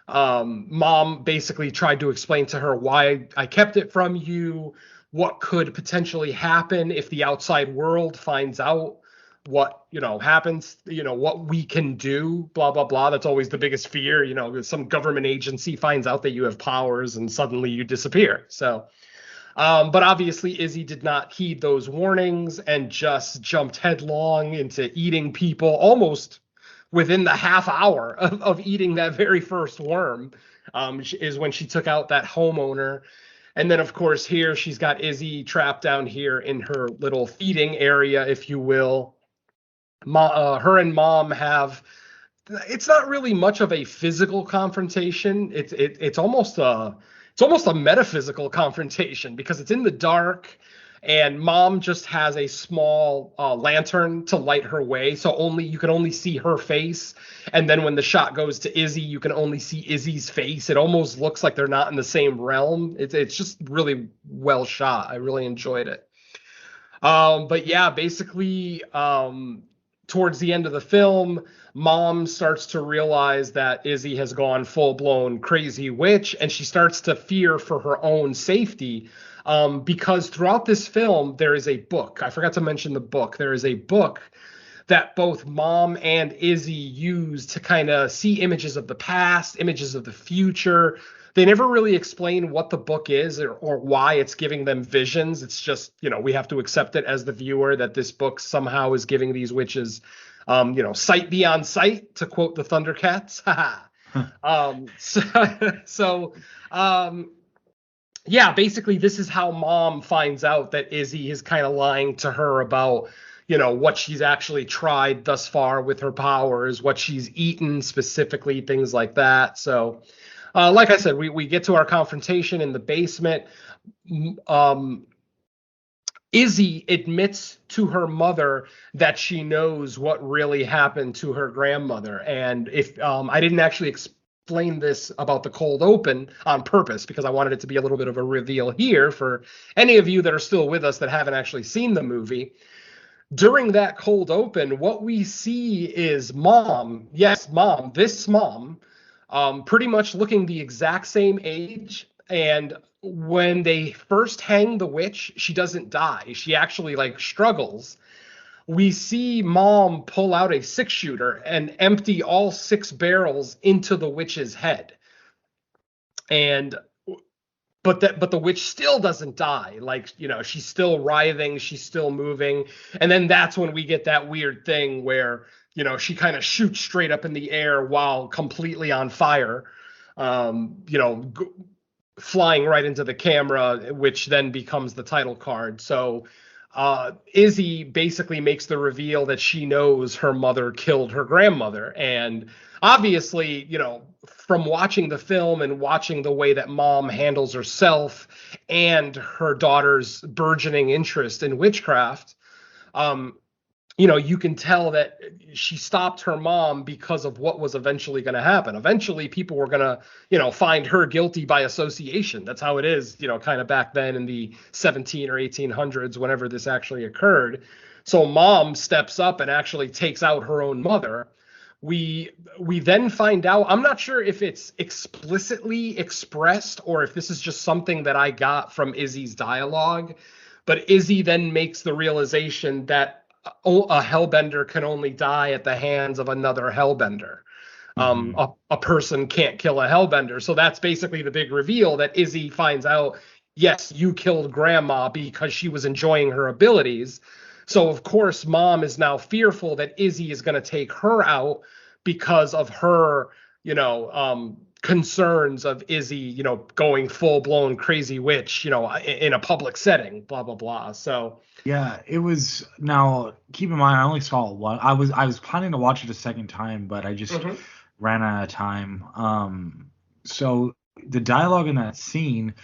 Mom basically tried to explain to her why I kept it from you, what could potentially happen if the outside world finds out what, happens, what we can do, blah, blah, blah. That's always the biggest fear. Some government agency finds out that you have powers and suddenly you disappear. So, but obviously Izzy did not heed those warnings and just jumped headlong into eating people almost within the half hour of eating that very first worm, is when she took out that homeowner. And then, of course, here she's got Izzy trapped down here in her little feeding area, if you will. Her and Mom have, it's not really much of a physical confrontation. It's almost a metaphysical confrontation, because it's in the dark and Mom just has a small lantern to light her way. So you can only see her face. And then when the shot goes to Izzy, you can only see Izzy's face. It almost looks like they're not in the same realm. It's just really well shot. I really enjoyed it. But yeah, basically, towards the end of the film, Mom starts to realize that Izzy has gone full-blown crazy witch, and she starts to fear for her own safety. Because throughout this film, there is a book. I forgot to mention the book. There is a book that both Mom and Izzy use to kind of see images of the past, images of the future. They never really explain what the book is or why it's giving them visions. It's just, we have to accept it as the viewer that this book somehow is giving these witches, sight beyond sight, to quote the Thundercats. Yeah, basically this is how Mom finds out that Izzy is kind of lying to her about, what she's actually tried thus far with her powers, what she's eaten specifically, things like that. So, like I said, we get to our confrontation in the basement. Izzy admits to her mother that she knows what really happened to her grandmother. And if I didn't actually explain explain this about the cold open on purpose because I wanted it to be a little bit of a reveal here for any of you that are still with us that haven't actually seen the movie. During that cold open, what we see is mom, this mom, pretty much looking the exact same age. And when they first hang the witch, she doesn't die. She actually like struggles. We see mom pull out a 6-shooter and empty all 6 barrels into the witch's head. And but the witch still doesn't die. Like, you know, she's still writhing, she's still moving. And then that's when we get that weird thing where, you know, she kind of shoots straight up in the air while completely on fire, flying right into the camera, which then becomes the title card. So Izzy basically makes the reveal that she knows her mother killed her grandmother. And obviously, you know, from watching the film and watching the way that mom handles herself and her daughter's burgeoning interest in witchcraft, you know, you can tell that she stopped her mom because of what was eventually going to happen. Eventually, people were going to, you know, find her guilty by association. That's how it is, you know, kind of back then in the 17 or 1800s, whenever this actually occurred. So mom steps up and actually takes out her own mother. We then find out, I'm not sure if it's explicitly expressed or if this is just something that I got from Izzy's dialogue, but Izzy then makes the realization that a Hellbender can only die at the hands of another Hellbender. A person can't kill a Hellbender. So that's basically the big reveal that Izzy finds out, yes, you killed grandma because she was enjoying her abilities. So, of course, mom is now fearful that Izzy is going to take her out because of her, you know, concerns of Izzy, you know, going full-blown crazy witch, you know, in a public setting, blah, blah, blah. So... Yeah, it was. Now, keep in mind, I only saw it once. I was planning to watch it a second time, but I just ran out of time. So the dialogue in that scene,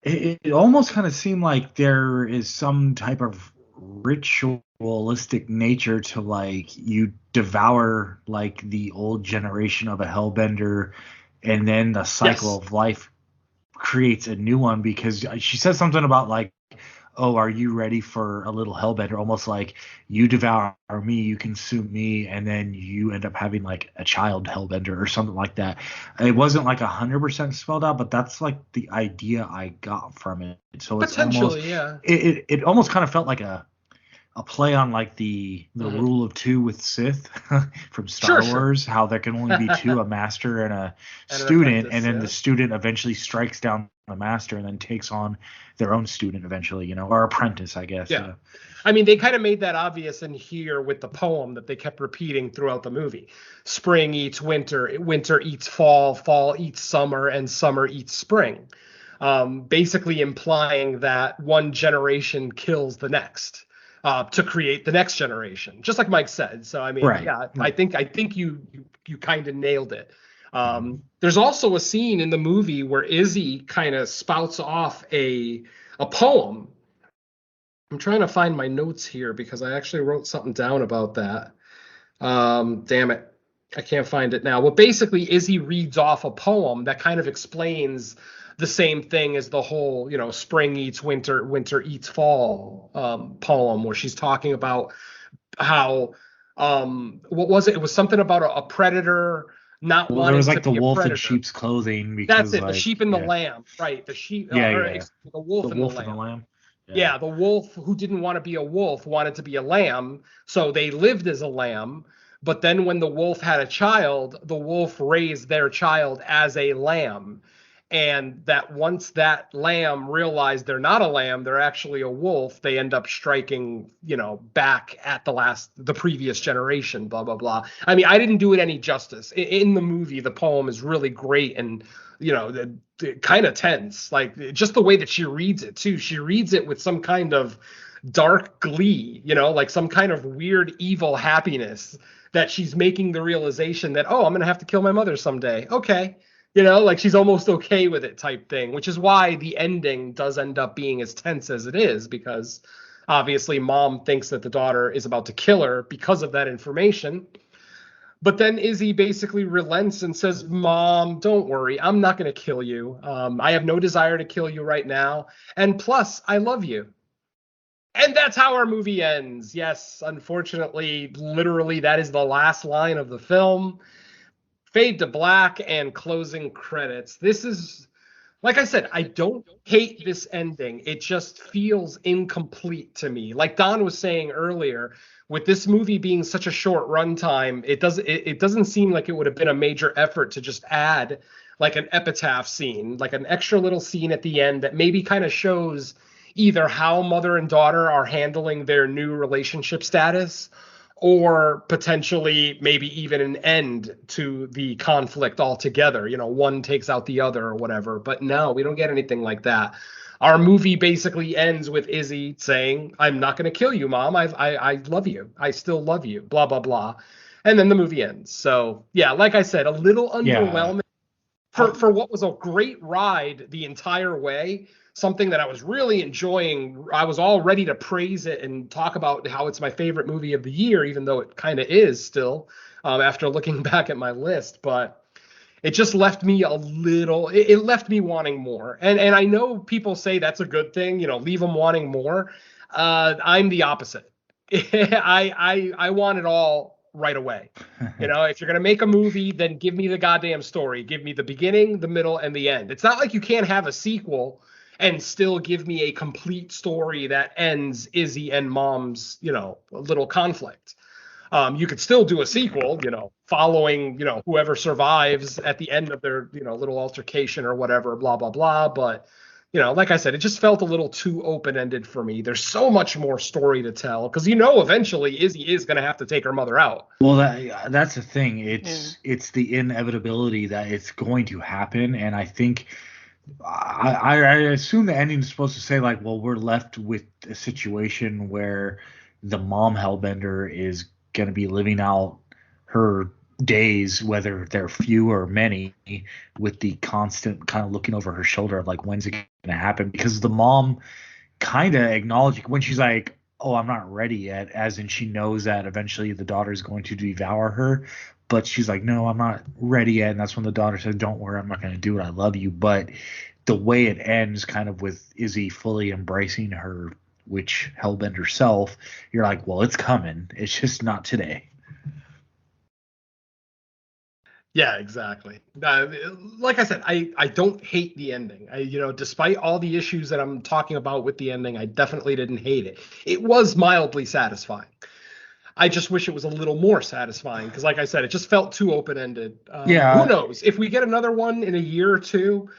it almost kind of seemed like there is some type of ritualistic nature to, like, you devour like the old generation of a Hellbender, and then the cycle of life creates a new one, because she says something about like, oh, are you ready for a little Hellbender? Almost like you devour me, you consume me, and then you end up having like a child Hellbender or something like that. It wasn't like 100% spelled out, but that's like the idea I got from it. So it's potentially, almost, it almost kind of felt like a play on like the rule of 2 with Sith from Star Wars, how there can only be 2, a master and a student, and then the student eventually strikes down the master and then takes on their own student eventually, you know, or apprentice, I guess. Yeah. I mean, they kind of made that obvious in here with the poem that they kept repeating throughout the movie. Spring eats winter, winter eats fall, fall eats summer, and summer eats spring. Basically implying that one generation kills the next. To create the next generation, just like Mike said. So I mean, I think you kind of nailed it. There's also a scene in the movie where Izzy kind of spouts off a poem. I'm trying to find my notes here because I actually wrote something down about that. Damn it, I can't find it now. Well, basically, Izzy reads off a poem that kind of explains the same thing as the whole, you know, spring eats winter, winter eats fall poem, where she's talking about how, what was it? It was something about a predator not wanting to be a predator. There was like the wolf in sheep's clothing. Because, that's it, like, the sheep and the lamb, right? The sheep, the wolf and the lamb. Yeah, the wolf who didn't want to be a wolf wanted to be a lamb, so they lived as a lamb. But then when the wolf had a child, the wolf raised their child as a lamb. And that once that lamb realized they're not a lamb, they're actually a wolf, they end up striking, you know, back at the previous generation, blah, blah, blah. I mean, I didn't do it any justice. In the movie, the poem is really great and, you know, kind of tense. Like, just the way that she reads it, too. She reads it with some kind of dark glee, you know, like some kind of weird, evil happiness that she's making the realization that, oh, I'm going to have to kill my mother someday. Okay. You know, like she's almost okay with it type thing, which is why the ending does end up being as tense as it is, because obviously mom thinks that the daughter is about to kill her because of that information. But then Izzy basically relents and says, Mom, don't worry. I'm not going to kill you. I have no desire to kill you right now. And plus, I love you. And that's how our movie ends. Yes, unfortunately, literally, that is the last line of the film. Fade to black and closing credits. This is, like I said, I don't hate this ending. It just feels incomplete to me. Like Don was saying earlier, with this movie being such a short runtime, it doesn't seem like it would have been a major effort to just add like an epitaph scene, like an extra little scene at the end that maybe kind of shows either how mother and daughter are handling their new relationship status, or potentially maybe even an end to the conflict altogether. You know, one takes out the other or whatever. But no, we don't get anything like that. Our movie basically ends with Izzy saying, I'm not going to kill you, Mom. I love you. I still love you, blah, blah, blah. And then the movie ends. So, yeah, like I said, a little underwhelming for what was a great ride the entire way. Something that I was really enjoying. I was all ready to praise it and talk about how it's my favorite movie of the year, even though it kind of is still, after looking back at my list. But it just left me a little, it left me wanting more. And I know people say that's a good thing, you know, leave them wanting more. I'm the opposite. I want it all right away. You know, if you're going to make a movie, then give me the goddamn story. Give me the beginning, the middle, and the end. It's not like you can't have a sequel and still give me a complete story that ends Izzy and Mom's, you know, little conflict. You could still do a sequel, you know, following, you know, whoever survives at the end of their, you know, little altercation or whatever, blah, blah, blah. But, you know, like I said, it just felt a little too open-ended for me. There's so much more story to tell because, you know, eventually Izzy is going to have to take her mother out. Well, that's the thing. It's the inevitability that it's going to happen. And I think I assume the ending is supposed to say like, well, we're left with a situation where the mom Hellbender is going to be living out her days, whether they're few or many, with the constant kind of looking over her shoulder of like, when's it going to happen? Because the mom kind of acknowledged when she's like, oh, I'm not ready yet, as in she knows that eventually the daughter's going to devour her. But she's like, no, I'm not ready yet. And that's when the daughter said, don't worry, I'm not going to do it. I love you. But the way it ends kind of with Izzy fully embracing her witch Hellbender self, you're like, well, it's coming. It's just not today. Yeah, exactly. Like I said, I don't hate the ending. You know, despite all the issues that I'm talking about with the ending, I definitely didn't hate it. It was mildly satisfying. I just wish it was a little more satisfying because, like I said, it just felt too open-ended. Yeah. Who knows? If we get another one in a year or two,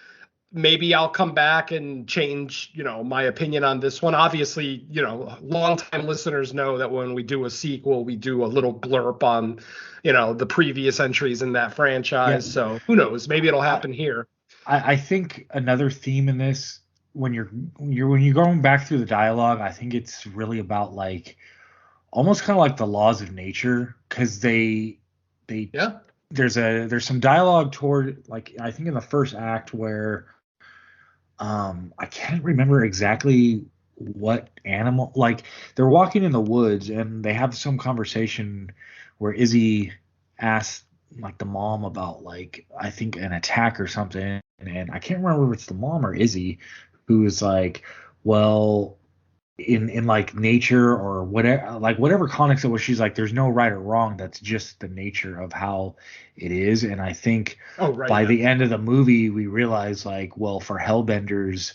maybe I'll come back and change, you know, my opinion on this one. Obviously, you know, longtime listeners know that when we do a sequel, we do a little blurb on, you know, the previous entries in that franchise. Yeah. So who knows? Maybe it'll happen here. I think another theme in this, when you're going back through the dialogue, I think it's really about like almost kind of like the laws of nature, because there's some dialogue toward, like, I think in the first act where I can't remember exactly what animal, like they're walking in the woods and they have some conversation where Izzy asks like the mom about like, I think an attack or something, and I can't remember if it's the mom or Izzy who is like, well, in like nature or whatever context it was, she's like, there's no right or wrong, that's just the nature of how it is. And I think by the end of the movie we realize like, well, for Hellbenders,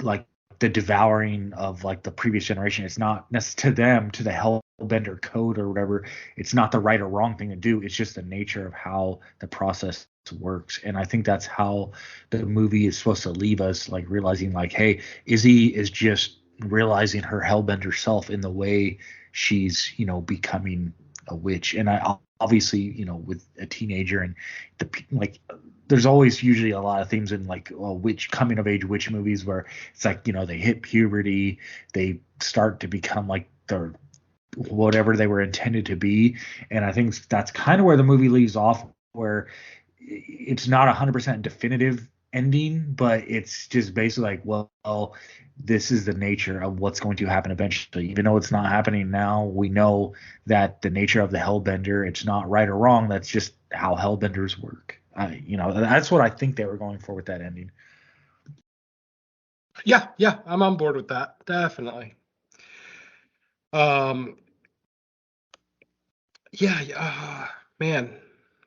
like the devouring of like the previous generation, it's not necessarily to them, to the Hellbender code or whatever, it's not the right or wrong thing to do, it's just the nature of how the process works. And I think that's how the movie is supposed to leave us, like realizing like, hey, Izzy is just realizing her Hellbender self in the way she's, you know, becoming a witch. And I obviously, you know, with a teenager and like there's always usually a lot of themes in like witch coming of age witch movies where it's like, you know, they hit puberty, they start to become like their whatever they were intended to be. And I think that's kind of where the movie leaves off, where it's not 100% definitive ending, but it's just basically like, well, this is the nature of what's going to happen eventually. Even though it's not happening now, we know that the nature of the Hellbender, it's not right or wrong. That's just how Hellbenders work. That's what I think they were going for with that ending. Yeah, I'm on board with that. Definitely. Man,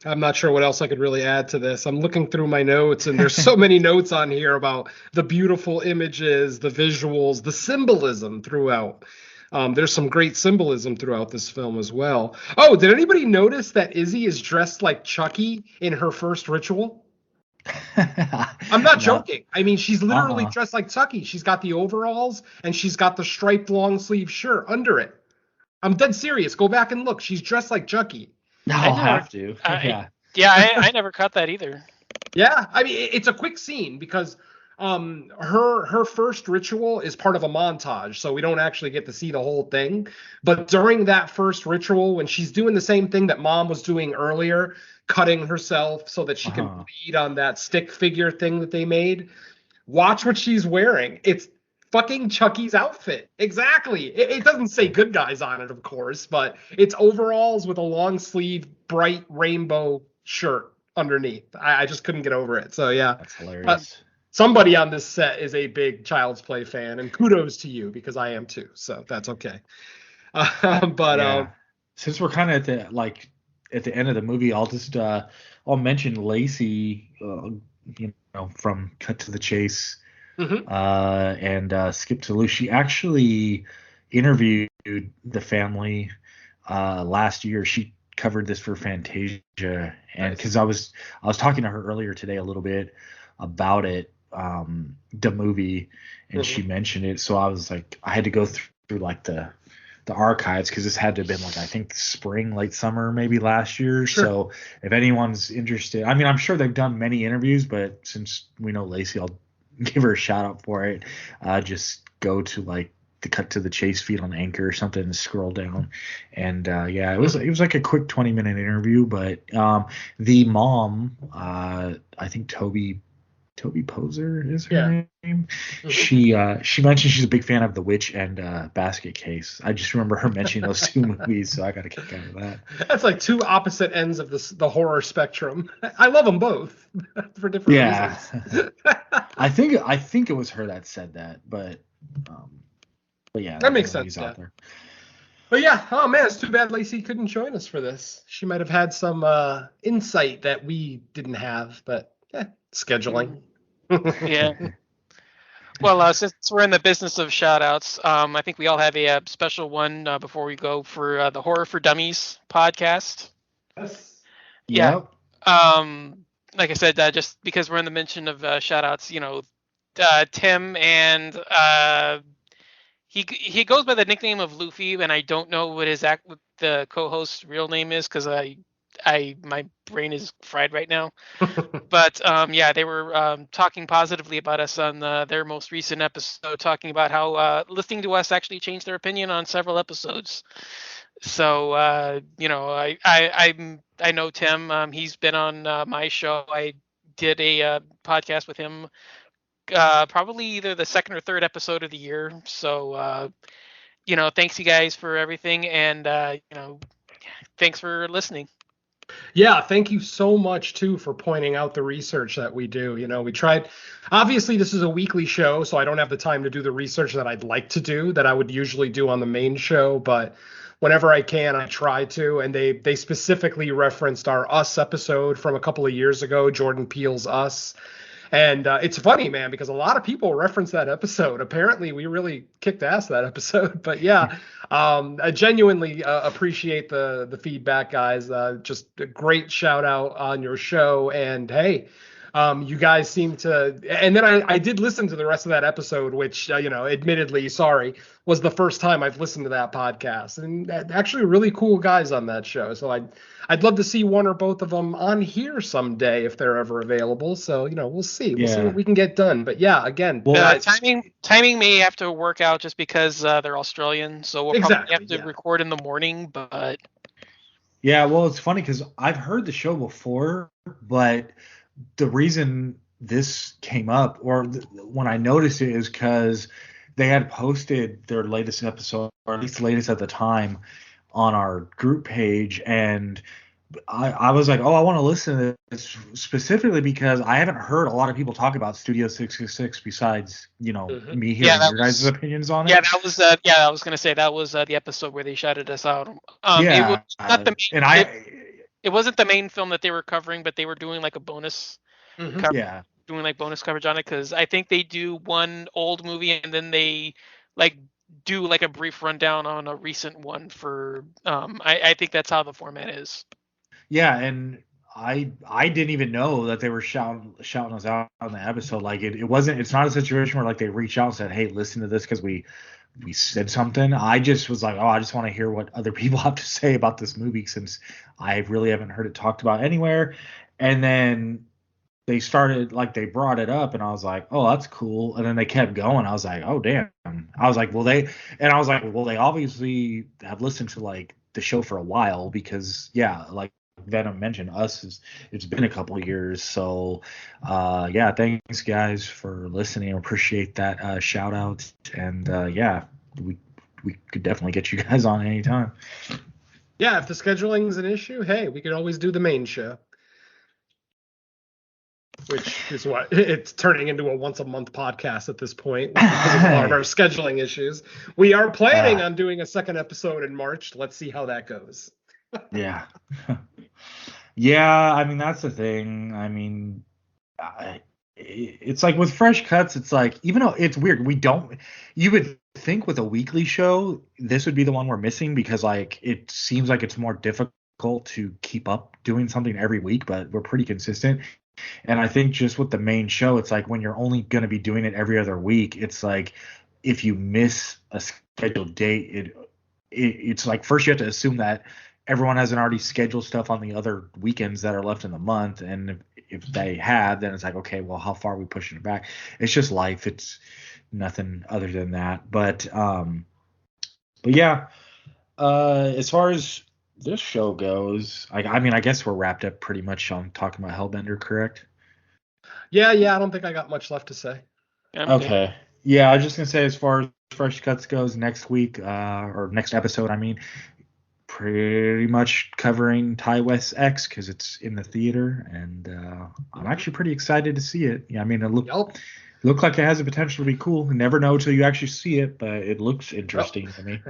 I'm not sure what else I could really add to this. I'm looking through my notes, and there's so many notes on here about the beautiful images, the visuals, the symbolism throughout. There's some great symbolism throughout this film as well. Oh, did anybody notice that Izzy is dressed like Chucky in her first ritual? I'm not joking. I mean, she's literally dressed like Chucky. She's got the overalls, and she's got the striped long sleeve shirt under it. I'm dead serious. Go back and look. She's dressed like Chucky. I'll have to. I never caught that either. Yeah, I mean, it's a quick scene because her first ritual is part of a montage, so we don't actually get to see the whole thing. But during that first ritual, when she's doing the same thing that Mom was doing earlier, cutting herself so that she can bleed on that stick figure thing that they made, watch what she's wearing. It's fucking Chucky's outfit. Exactly. It doesn't say good guys on it, of course, but it's overalls with a long sleeve, bright rainbow shirt underneath. I just couldn't get over it. So yeah, that's hilarious. Somebody on this set is a big Child's Play fan, and kudos to you because I am too. So that's okay. Since we're kind of at the end of the movie, I'll mention Lacey, from Cut to the Chase. And Skip to Lou. She actually interviewed the family last year. She covered this for Fantasia, and because I was talking to her earlier today a little bit about it, the movie, and she mentioned it. So I was like, I had to go through like the archives because this had to have been like I think spring, late summer, maybe last year. Sure. So if anyone's interested, I mean, I'm sure they've done many interviews, but since we know Lacey, I'll give her a shout out for it. Just go to like the Cut to the Chase feed on Anchor or something and scroll down. And it was like a quick 20-minute interview. But the mom, I think Toby Poser is her name. She mentioned she's a big fan of The Witch and Basket Case. I just remember her mentioning those two movies, so I got a kick out of that. That's like two opposite ends of the horror spectrum. I love them both for different reasons. I think it was her that said that, but yeah, that makes sense. Yeah. But yeah, oh man, it's too bad Lacey couldn't join us for this. She might have had some insight that we didn't have, but scheduling. Yeah. Well, since we're in the business of shout outs, I think we all have a special one before we go for the Horror for Dummies podcast. Yes. Yeah. Like I said, just because we're in the mention of shout outs, Tim and he goes by the nickname of Luffy, and I don't know what the co-host's real name is because my brain is fried right now. But they were talking positively about us on their most recent episode, talking about how listening to us actually changed their opinion on several episodes. So I know Tim. He's been on my show. I did a podcast with him probably either the second or third episode of the year. So thanks you guys for everything, and thanks for listening. Yeah, thank you so much too for pointing out the research that we do. We tried, obviously this is a weekly show, so I don't have the time to do the research that I'd like to do, that I would usually do on the main show, but whenever I can, I try to. And they specifically referenced our Us episode from a couple of years ago, Jordan Peele's Us. And it's funny, man, because a lot of people reference that episode. Apparently, we really kicked ass that episode. But yeah, I genuinely appreciate the feedback, guys. Just a great shout out on your show. And hey, you guys seem to. And then I did listen to the rest of that episode, which, admittedly, sorry, was the first time I've listened to that podcast. And actually, really cool guys on that show. So I'd love to see one or both of them on here someday if they're ever available. So, we'll see. We'll see what we can get done. But yeah, again, timing may have to work out just because they're Australian. So we'll probably have to record in the morning. But yeah, well, it's funny because I've heard the show before, but the reason this came up, or when I noticed it, is because they had posted their latest episode, or at least the latest at the time, on our group page, and I was like, oh, I want to listen to this specifically because I haven't heard a lot of people talk about Studio 666 besides, me Yeah, hearing that your guys' was. opinions on Yeah, it. that was. I was gonna say that was the episode where they shouted us out. It was Yeah, not the and main. It wasn't the main film that they were covering, but they were doing like a bonus Mhm. cover, yeah, doing like bonus coverage on it because I think they do one old movie and then they like do like a brief rundown on a recent one for. I think that's how the format is. yeah, and I didn't even know that they were shouting us out on the episode. Like it's not a situation where like they reach out and said, hey, listen to this because we said something. I just was like, oh, I just want to hear what other people have to say about this movie since I really haven't heard it talked about anywhere. And then they started, like, they brought it up and I was like, oh, that's cool. And then they kept going. I was like, oh, damn. I was like, well, they obviously have listened to like the show for a while because, yeah, like Venom mentioned, it's been a couple of years. So yeah, thanks guys for listening. I appreciate that shout out. And yeah, we could definitely get you guys on anytime. Yeah, if the scheduling is an issue, hey, we could always do the main show. Which is what it's turning into a once a month podcast at this point because of a lot of our scheduling issues. We are planning on doing a second episode in March. Let's see how that goes. Yeah. Yeah, I mean, that's the thing. I mean, it's like with Fresh Cuts, it's like, even though it's weird, you would think with a weekly show, this would be the one we're missing because, like, it seems like it's more difficult to keep up doing something every week, but we're pretty consistent. And I think just with the main show, it's like when you're only going to be doing it every other week, it's like if you miss a scheduled date, it's like first you have to assume that everyone hasn't already scheduled stuff on the other weekends that are left in the month. And if they have, then it's like, okay, well, how far are we pushing it back? It's just life. It's nothing other than that. But yeah, as far as this show goes, I mean, I guess we're wrapped up pretty much on talking about Hellbender, correct? Yeah, I don't think I got much left to say. Okay. Yeah, I was just gonna say, as far as Fresh Cuts goes, next week, or next episode, I mean, pretty much covering Ty West X because it's in the theater, and I'm actually pretty excited to see it. Yeah, I mean, it looked like it has the potential to be cool. You never know until you actually see it, but it looks interesting to me.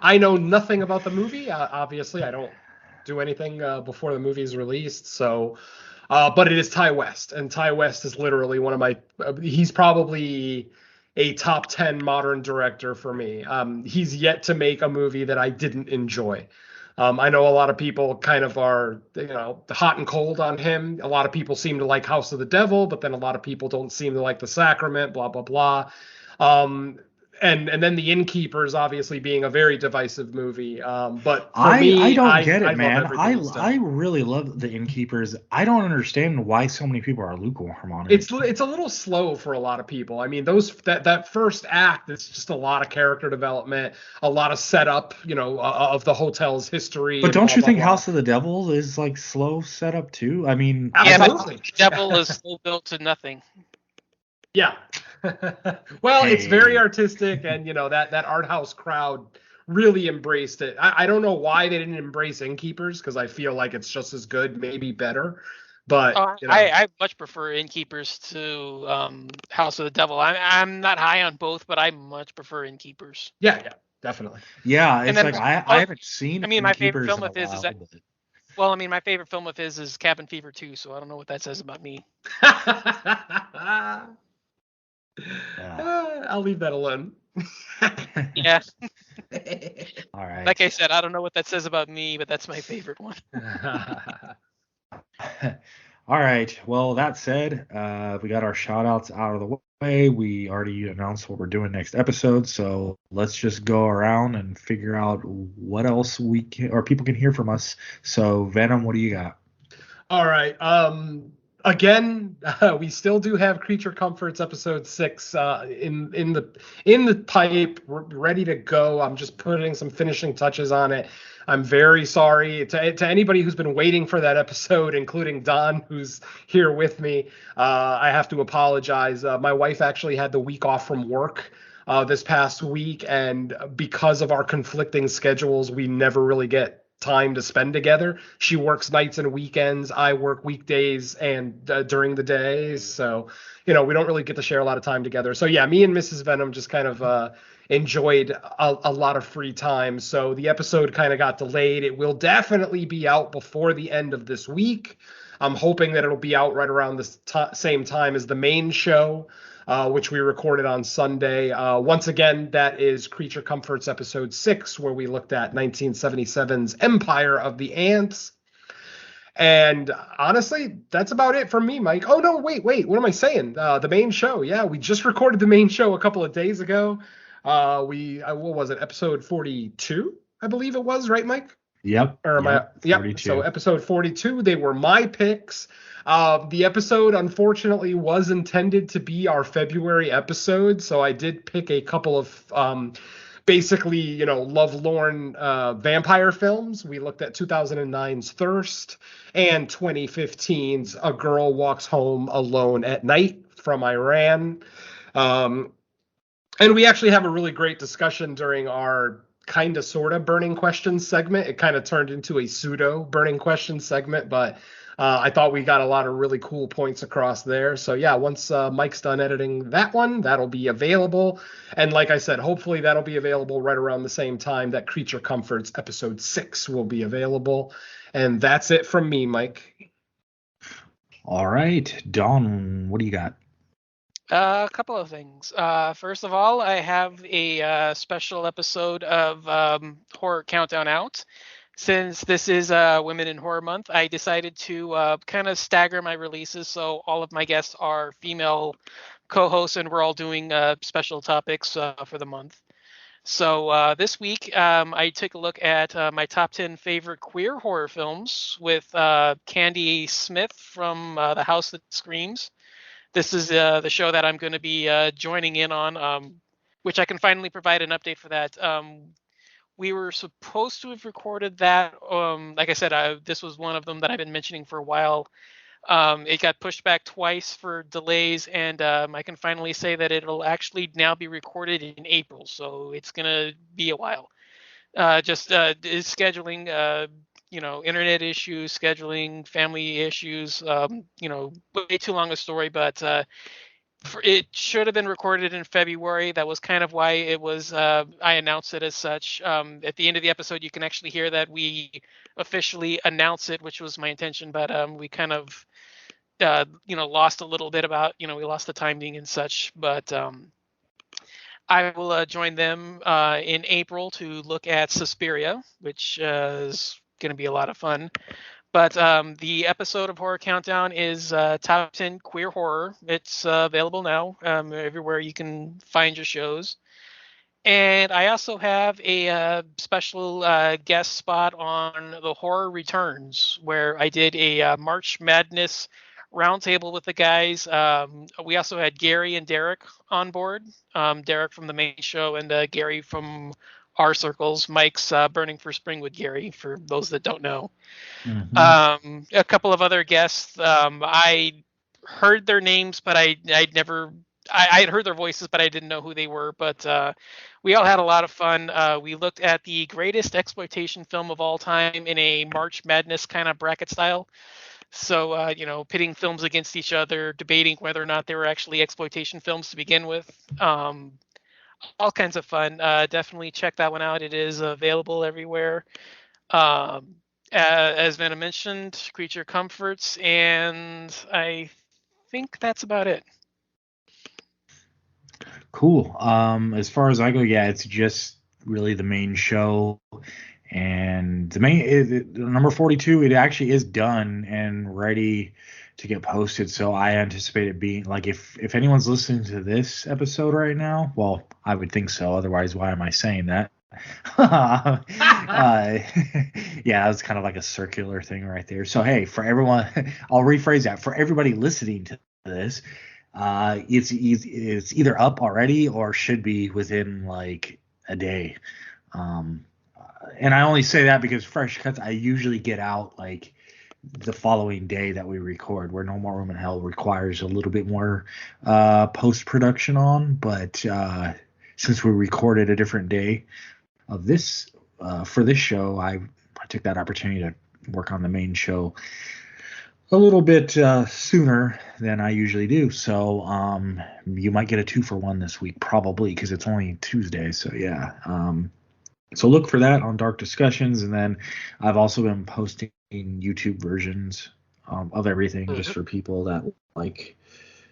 I know nothing about the movie. Obviously, I don't do anything before the movie is released. So, but it is Ty West, and Ty West is literally one of my. He's probably a top 10 modern director for me. He's yet to make a movie that I didn't enjoy. I know a lot of people kind of are, hot and cold on him. A lot of people seem to like House of the Devil, but then a lot of people don't seem to like The Sacrament, blah, blah, blah. And then The Innkeepers obviously being a very divisive movie. But for me, I don't get it, man. I I really love The Innkeepers. I don't understand why so many people are lukewarm on it. It's a little slow for a lot of people. I mean, that first act, it's just a lot of character development, a lot of setup, of the hotel's history. But don't blah, you blah, think blah. House of the Devil is like slow setup too? I mean, Absolutely. The Devil is still built to nothing. Yeah. Well, it's very Hey. artistic, and that art house crowd really embraced it. I don't know why they didn't embrace Innkeepers because I feel like it's just as good, maybe better. But I much prefer Innkeepers to House of the Devil. I'm not high on both, but I much prefer Innkeepers. yeah, definitely. yeah, And it's then- like I haven't seen. I mean, my favorite Innkeepers film in a of his is while, that. but- Well, I mean, my favorite film of his is Cabin Fever 2, so I don't know what that says about me. I'll leave that alone. Yeah, all right. like I said, I don't know what that says about me, but that's my favorite one. All right. Well, that said, we got our shout outs out of the way. We already announced what we're doing next episode. So let's just go around and figure out what else we can, or people can hear from us. So, Venom, what do you got? All right. Again, we still do have Creature Comforts episode 6 in the pipe, ready to go. I'm just putting some finishing touches on it. I'm very sorry to anybody who's been waiting for that episode, including Don, who's here with me. I have to apologize. My wife actually had the week off from work this past week, and because of our conflicting schedules, we never really get time to spend together. She works nights and weekends. I work weekdays and during the days. So, we don't really get to share a lot of time together. So yeah, me and Mrs. Venom just kind of enjoyed a lot of free time. So the episode kind of got delayed. It will definitely be out before the end of this week. I'm hoping that it'll be out right around the same time as the main show, which we recorded on Sunday. Once again, that is Creature Comforts episode 6, where we looked at 1977's Empire of the Ants. And honestly, that's about it from me, Mike. Oh, no, wait. What am I saying? The main show. Yeah, we just recorded the main show a couple of days ago. What was it? Episode 42, I believe it was, right, Mike? Yep. Yep. So episode 42, they were my picks. The episode, unfortunately, was intended to be our February episode, so I did pick a couple of basically, lovelorn vampire films. We looked at 2009's Thirst and 2015's A Girl Walks Home Alone at Night from Iran. And we actually have a really great discussion during our kind of sort of burning questions segment. It kind of turned into a pseudo burning questions segment, but I thought we got a lot of really cool points across there. So yeah, once Mike's done editing that one, that'll be available. And like I said, hopefully that'll be available right around the same time that Creature Comforts episode 6 will be available. And that's it from me, Mike. All right, Don, what do you got? A couple of things. First of all, I have a special episode of Horror Countdown out. Since this is Women in Horror Month, I decided to kind of stagger my releases, so all of my guests are female co-hosts, and we're all doing special topics for the month. So this week, I took a look at my top 10 favorite queer horror films with Candy Smith from The House That Screams. This is the show that I'm going to be joining in on, which I can finally provide an update for that. We were supposed to have recorded that. Like I said, this was one of them that I've been mentioning for a while. It got pushed back twice for delays, and I can finally say that it'll actually now be recorded in April. So it's going to be a while. Just scheduling, internet issues, scheduling, family issues, way too long a story, but it should have been recorded in February. That was kind of why it was, I announced it as such. At the end of the episode, you can actually hear that we officially announce it, which was my intention, but we kind of, lost a little bit about, we lost the timing and such, but I will join them in April to look at Suspiria, which is going to be a lot of fun. But the episode of Horror Countdown is Top 10 Queer Horror. It's available now everywhere you can find your shows. And I also have a special guest spot on The Horror Returns, where I did a March Madness roundtable with the guys. We also had Gary and Derek on board. Derek from the main show and Gary from our circles. Mike's Burning for Spring with Gary, for those that don't know. Mm-hmm. A couple of other guests. I heard their names, but I had heard their voices, but I didn't know who they were. But we all had a lot of fun. We looked at the greatest exploitation film of all time in a March Madness kind of bracket style. So, pitting films against each other, debating whether or not they were actually exploitation films to begin with. All kinds of fun. Definitely check that one out. It is available everywhere. As Venom mentioned, Creature Comforts, and I think that's about it. Cool. As far as I go, yeah, it's just really the main show. And the number 42, it actually is done and ready to get posted. So I anticipate it being like, if anyone's listening to this episode right now, well, I would think so. Otherwise, why am I saying that? Yeah, it was kind of like a circular thing right there. So hey, for everyone, I'll rephrase that. For everybody listening to this, it's either up already or should be within like a day. Um, and I only say that because Fresh Cuts I usually get out like the following day that we record, where No More Room in Hell requires a little bit more post production on. But since we recorded a different day of this for this show, I took that opportunity to work on the main show a little bit sooner than I usually do. So you might get a 2-for-1 this week, probably, because it's only Tuesday. So yeah. So look for that on Dark Discussions. And then I've also been posting YouTube versions of everything just for people that like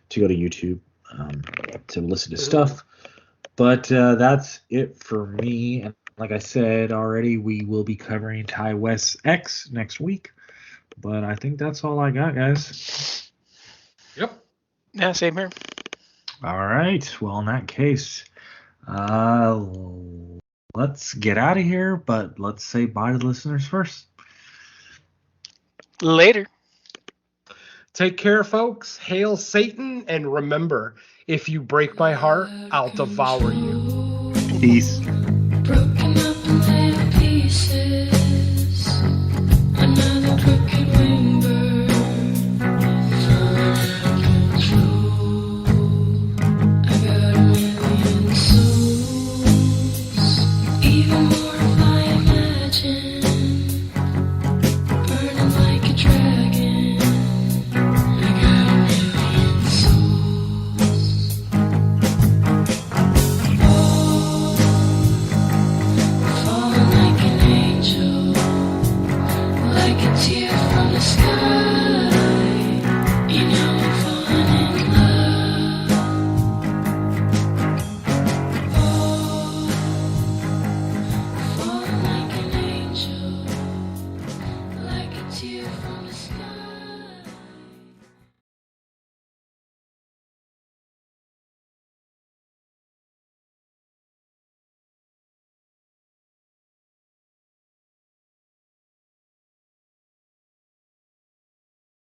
to go to YouTube to listen to stuff. But that's it for me. And like I said already, we will be covering Ty West's X next week. But I think that's all I got, guys. Yep. Yeah, same here. All right. Well, in that case, let's get out of here. But let's say bye to the listeners first. Later. Take care, folks. Hail Satan, and remember, if you break my heart, I'll devour you. Peace. Broken up in little pieces. Another crooked wing bird. I got a million souls. Even more if I imagine. Burning like a dragon. I got a million souls. Oh, falling like an angel, like a tear from the sky.